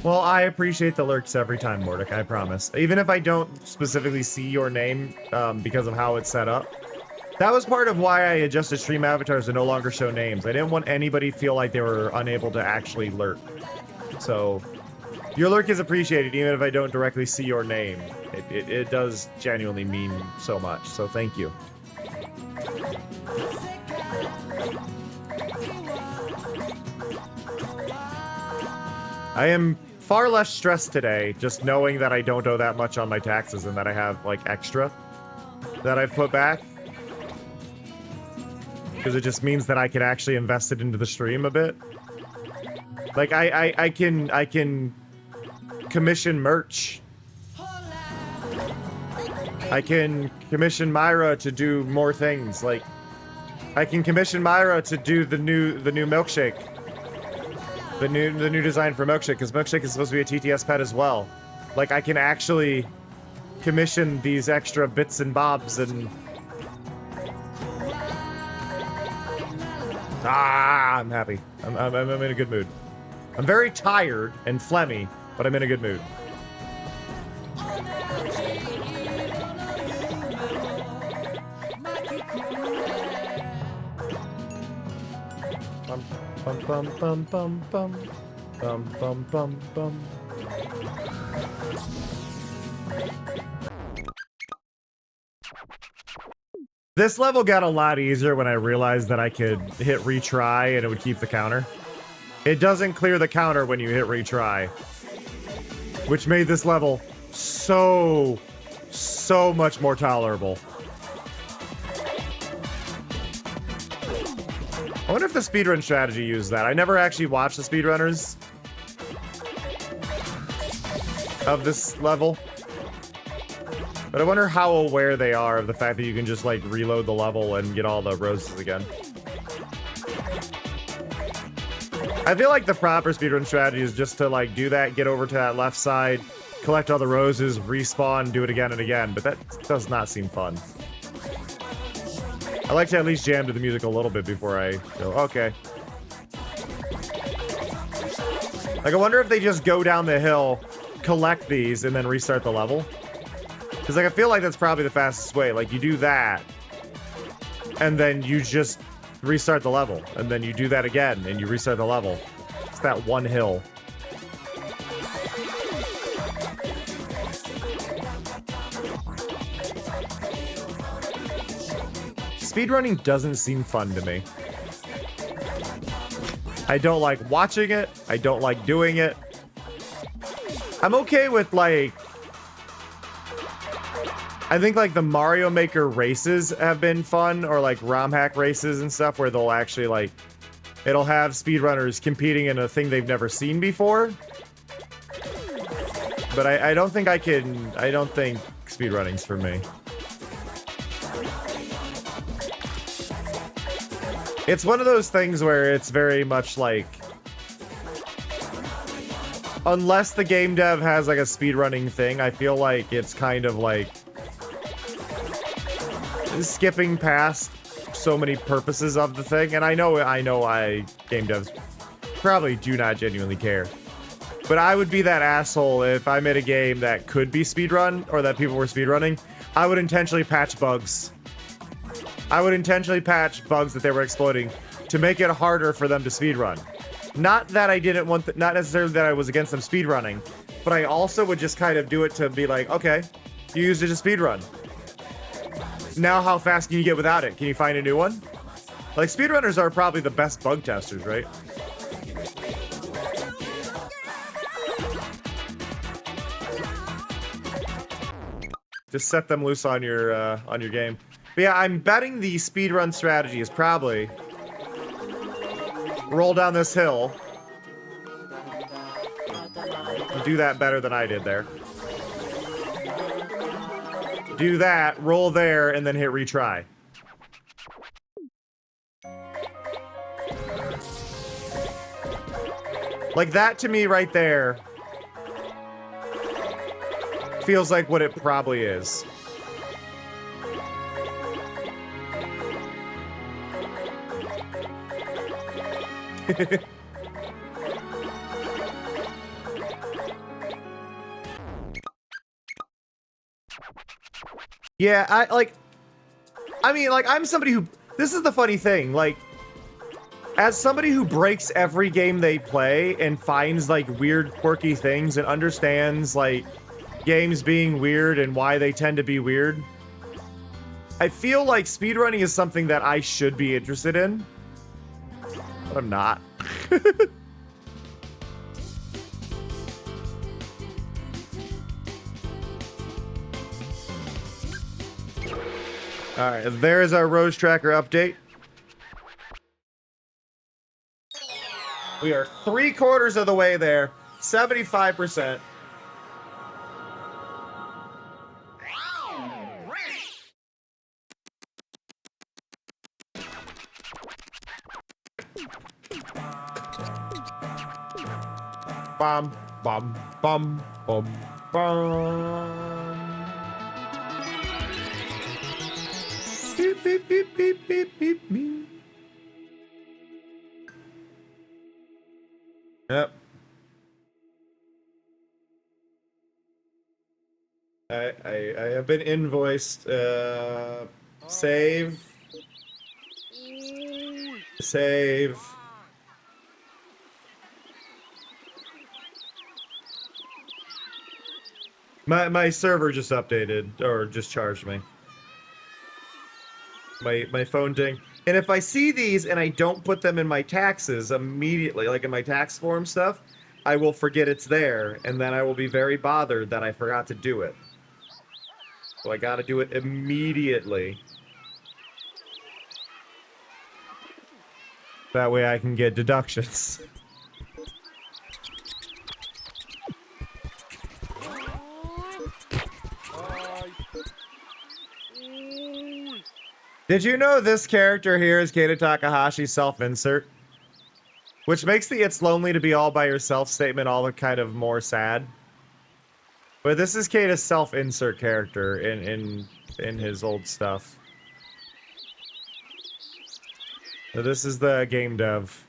Well, I appreciate the lurks every time, Mordic, I promise. Even if I don't specifically see your name because of how it's set up. That was part of why I adjusted stream avatars to no longer show names. I didn't want anybody to feel like they were unable to actually lurk. So, your lurk is appreciated even if I don't directly see your name. It does genuinely mean so much, so thank you. I am far less stressed today, just knowing that I don't owe that much on my taxes and that I have, like, extra that I've put back. Because it just means that I can actually invest it into the stream a bit. Like, I can commission merch. I can commission Myra to do more things. Like, I can commission Myra to do the new milkshake. The new design for milkshake, because milkshake is supposed to be a TTS pet as well. Like, I can actually commission these extra bits and bobs and... I'm happy. I'm in a good mood. I'm very tired and phlegmy, but I'm in a good mood. Bum bum bum bum bum. Bum bum bum bum. This level got a lot easier when I realized that I could hit retry and it would keep the counter. It doesn't clear the counter when you hit retry, which made this level so much more tolerable. I wonder if the speedrun strategy used that. I never actually watched the speedrunners of this level. But I wonder how aware they are of the fact that you can just, like, reload the level and get all the roses again. I feel like the proper speedrun strategy is just to, like, do that, get over to that left side, collect all the roses, respawn, do it again and again. But that does not seem fun. I like to at least jam to the music a little bit before I go, okay. Like, I wonder if they just go down the hill, collect these, and then restart the level. Because, like, I feel like that's probably the fastest way. Like, you do that, and then you just restart the level. And then you do that again, and you restart the level. It's that one hill. Speedrunning doesn't seem fun to me. I don't like watching it. I don't like doing it. I'm okay with, like... I think, like, the Mario Maker races have been fun, or, like, ROM hack races and stuff, where they'll actually, like... It'll have speedrunners competing in a thing they've never seen before. But I don't think I can... I don't think speedrunning's for me. It's one of those things where it's very much like... Unless the game dev has, like, a speedrunning thing, I feel like it's kind of like... skipping past so many purposes of the thing. And I know game devs probably do not genuinely care. But I would be that asshole if I made a game that could be speedrun, or that people were speedrunning. I would intentionally patch bugs. I would intentionally patch bugs that they were exploiting to make it harder for them to speedrun. Not that I didn't want, not necessarily that I was against them speedrunning, but I also would just kind of do it to be like, okay, you used it to speedrun. Now how fast can you get without it? Can you find a new one? Like, speedrunners are probably the best bug testers, right? Just set them loose on your game. But yeah, I'm betting the speedrun strategy is probably roll down this hill. Do that better than I did there. Do that, roll there, and then hit retry. Like, that to me right there feels like what it probably is. Yeah, I mean, like, I'm somebody who, this is the funny thing, like, as somebody who breaks every game they play and finds, like, weird, quirky things and understands, like, games being weird and why they tend to be weird, I feel like speedrunning is something that I should be interested in, but I'm not. All right, there is our Rose Tracker update. We are 3/4 of the way there, 75%. Bum, bum, bum, bum, bum. Beep, beep, beep, beep, beep, beep, beep. Yep. I have been invoiced. Save. Save. My server just updated or just charged me. My phone ding. And if I see these and I don't put them in my taxes immediately, like in my tax form stuff, I will forget it's there, and then I will be very bothered that I forgot to do it. So I gotta do it immediately. That way I can get deductions. Did you know this character here is Keita Takahashi's self-insert? Which makes the "it's lonely to be all by yourself" statement all kind of more sad. But this is Keita's self-insert character in his old stuff. So this is the game dev.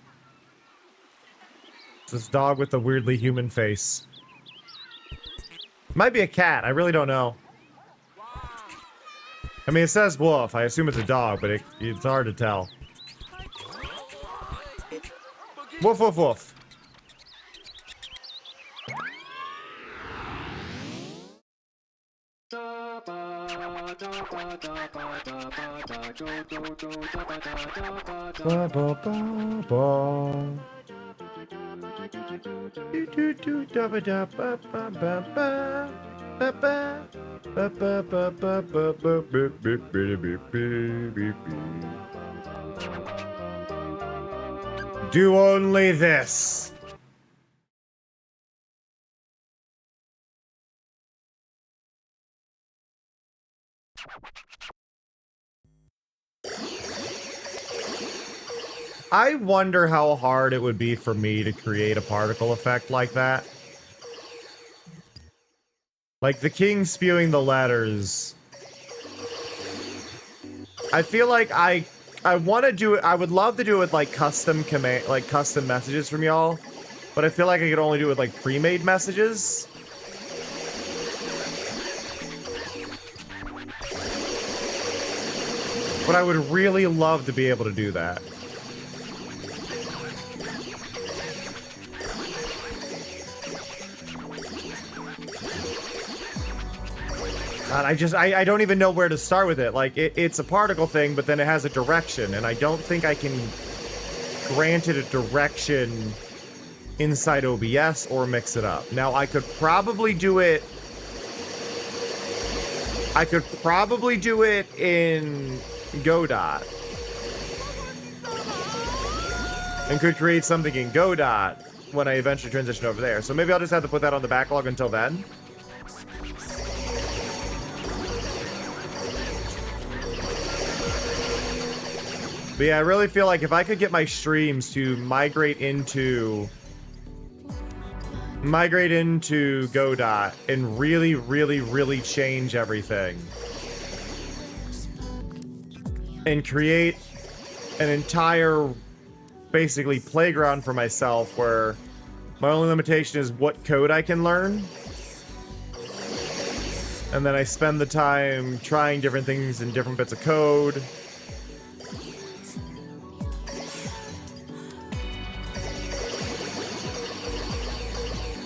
It's this dog with the weirdly human face. Might be a cat, I really don't know. I mean, it says wolf. I assume it's a dog, but it's hard to tell. Woof, woof, woof. Ba, ba, ba, ba. Do, do, do, da, ba, da, ba, ba, ba, ba. Ba, ba. Ba, ba, ba, ba, ba, ba, ba, ba, ba, ba, ba, ba. Do only this. I wonder how hard it would be for me to create a particle effect like that. Like the king spewing the letters. I feel like I want to do it. I would love to do it with like custom command, like custom messages from y'all, but I feel like I could only do it with like pre-made messages. But I would really love to be able to do that. God, I don't even know where to start with it. Like, it's a particle thing, but then it has a direction, and I don't think I can grant it a direction inside OBS or mix it up. Now, I could probably do it... I could probably do it in Godot. And could create something in Godot when I eventually transition over there. So maybe I'll just have to put that on the backlog until then. But yeah, I really feel like if I could get my streams to migrate into Godot and really, really, really change everything and create an entire, basically, playground for myself where my only limitation is what code I can learn. And then I spend the time trying different things in different bits of code.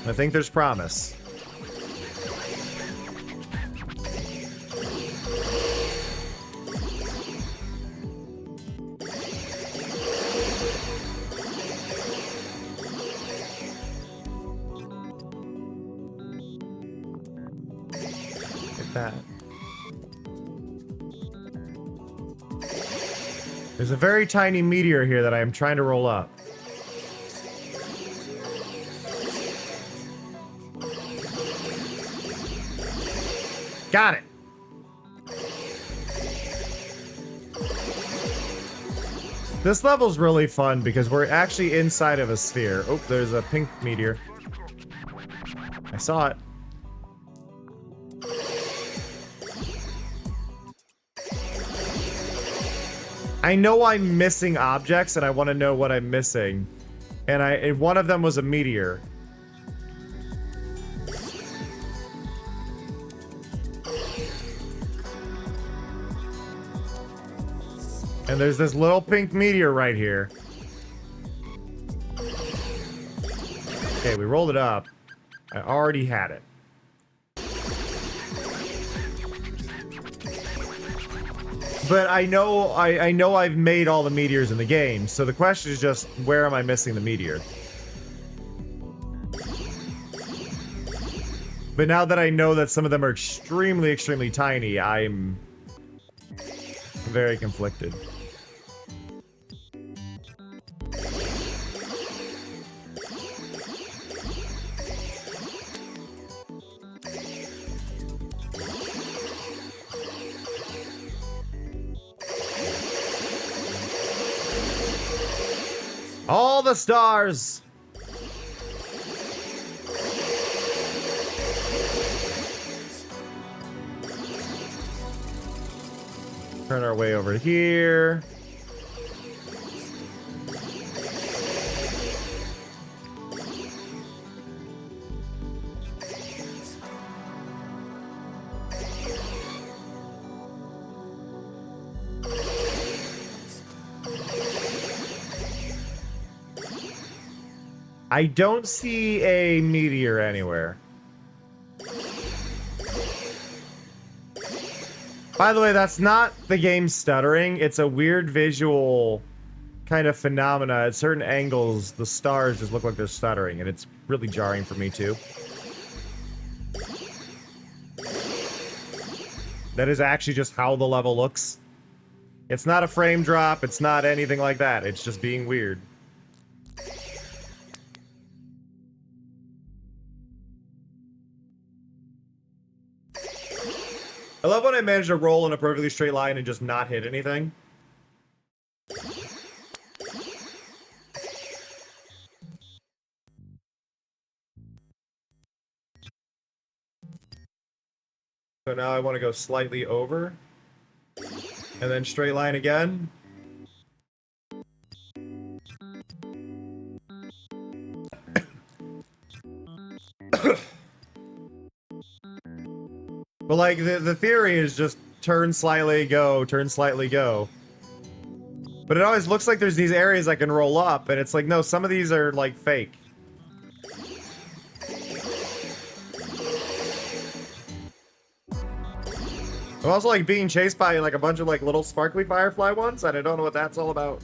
I think there's promise. Like that. There's a very tiny meteor here that I am trying to roll up. Got it. This level's really fun because we're actually inside of a sphere. Oh, there's a pink meteor. I saw it. I know I'm missing objects and I want to know what I'm missing. And one of them was a meteor. And there's this little pink meteor right here. Okay, we rolled it up. I already had it. But I know I've made all the meteors in the game, so the question is just where am I missing the meteor? But now that I know that some of them are extremely, extremely tiny, I'm very conflicted. All the stars! Turn our way over here. I don't see a meteor anywhere. By the way, that's not the game stuttering. It's a weird visual kind of phenomena. At certain angles, the stars just look like they're stuttering, and it's really jarring for me too. That is actually just how the level looks. It's not a frame drop. It's not anything like that. It's just being weird. I love when I manage to roll in a perfectly straight line and just not hit anything. So now I want to go slightly over. And then straight line again. But like the theory is just turn slightly, go, turn slightly, go. But it always looks like there's these areas I can roll up, and it's like, no, some of these are like fake. I'm also like being chased by like a bunch of like little sparkly firefly ones, and I don't know what that's all about.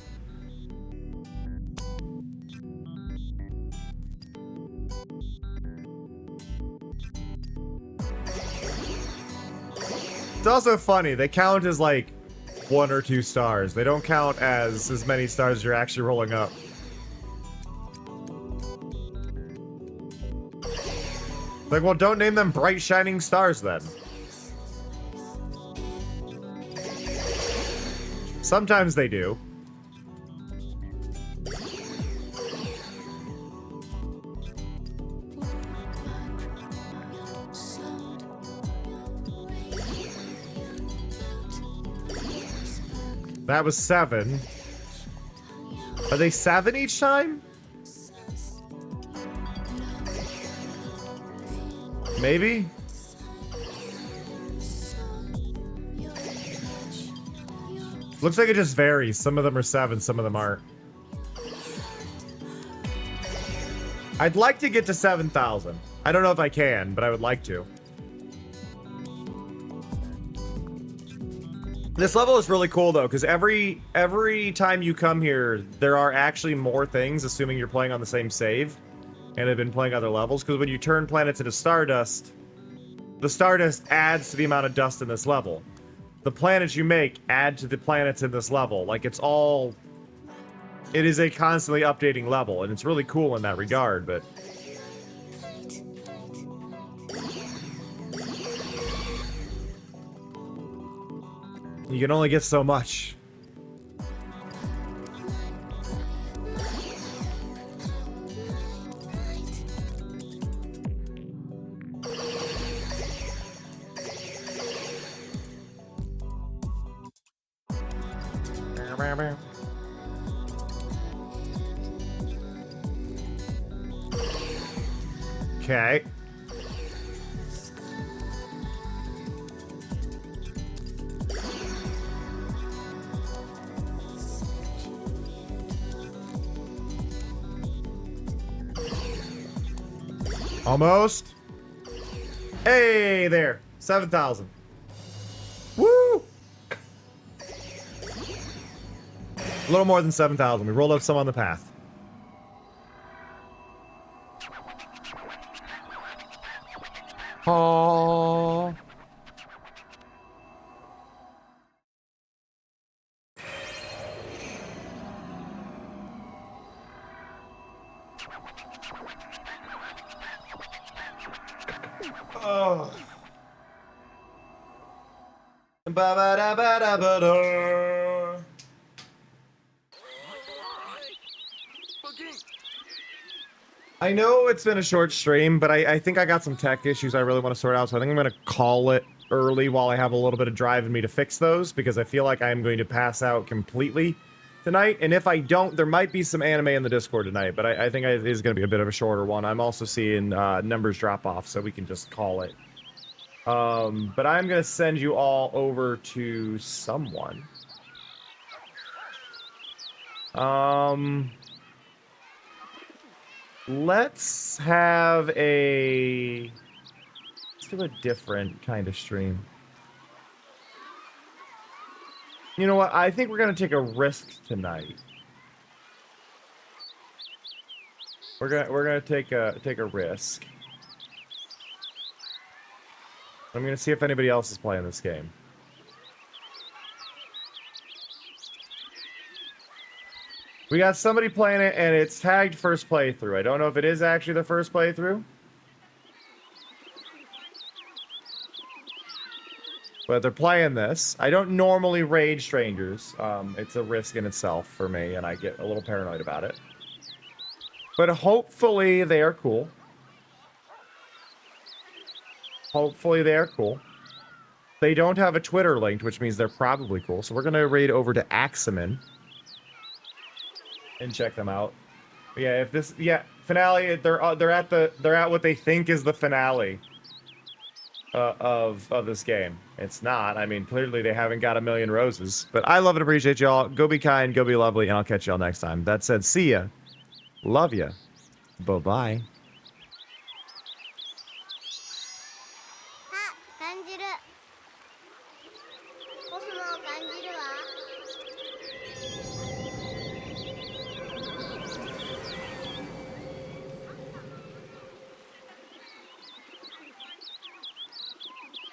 It's also funny, they count as like 1 or 2 stars. They don't count as many stars as you're actually rolling up. Like, well, don't name them bright shining stars then. Sometimes they do. That was 7. Are they 7 each time? Maybe? Looks like it just varies. Some of them are 7, some of them aren't. I'd like to get to 7,000. I don't know if I can, but I would like to. This level is really cool though, because every time you come here, there are actually more things, assuming you're playing on the same save and have been playing other levels. Because when you turn planets into stardust, the stardust adds to the amount of dust in this level. The planets you make add to the planets in this level. Like, it's all... It is a constantly updating level, and it's really cool in that regard, but... You can only get so much. Okay. Almost. Hey, there. 7,000. Woo! A little more than 7,000. We rolled up some on the path. Oh. Oh. Ba-ba-da-ba-da-ba-da. I know it's been a short stream, but I think I got some tech issues I really want to sort out, so I think I'm going to call it early while I have a little bit of drive in me to fix those, because I feel like I'm going to pass out completely tonight, and if I don't, there might be some anime in the Discord tonight, but I think it is going to be a bit of a shorter one. I'm also seeing numbers drop off, so we can just call it. But I'm going to send you all over to someone. Let's have a... Let's do a different kind of stream. You know what? I think we're going to take a risk tonight. We're gonna take a risk. I'm gonna see if anybody else is playing this game. We got somebody playing it, and it's tagged first playthrough. I don't know if it is actually the first playthrough. But they're playing this. I don't normally raid strangers. It's a risk in itself for me, and I get a little paranoid about it. But hopefully they are cool. Hopefully they are cool. They don't have a Twitter linked, which means they're probably cool. So we're gonna raid over to Aximin and check them out. But yeah, if this finale, they're at what they think is the finale of this game. It's not. I mean, clearly they haven't got a million roses. But I love and appreciate y'all. Go be kind, go be lovely, and I'll catch y'all next time. That said, see ya. Love ya. Bye-bye.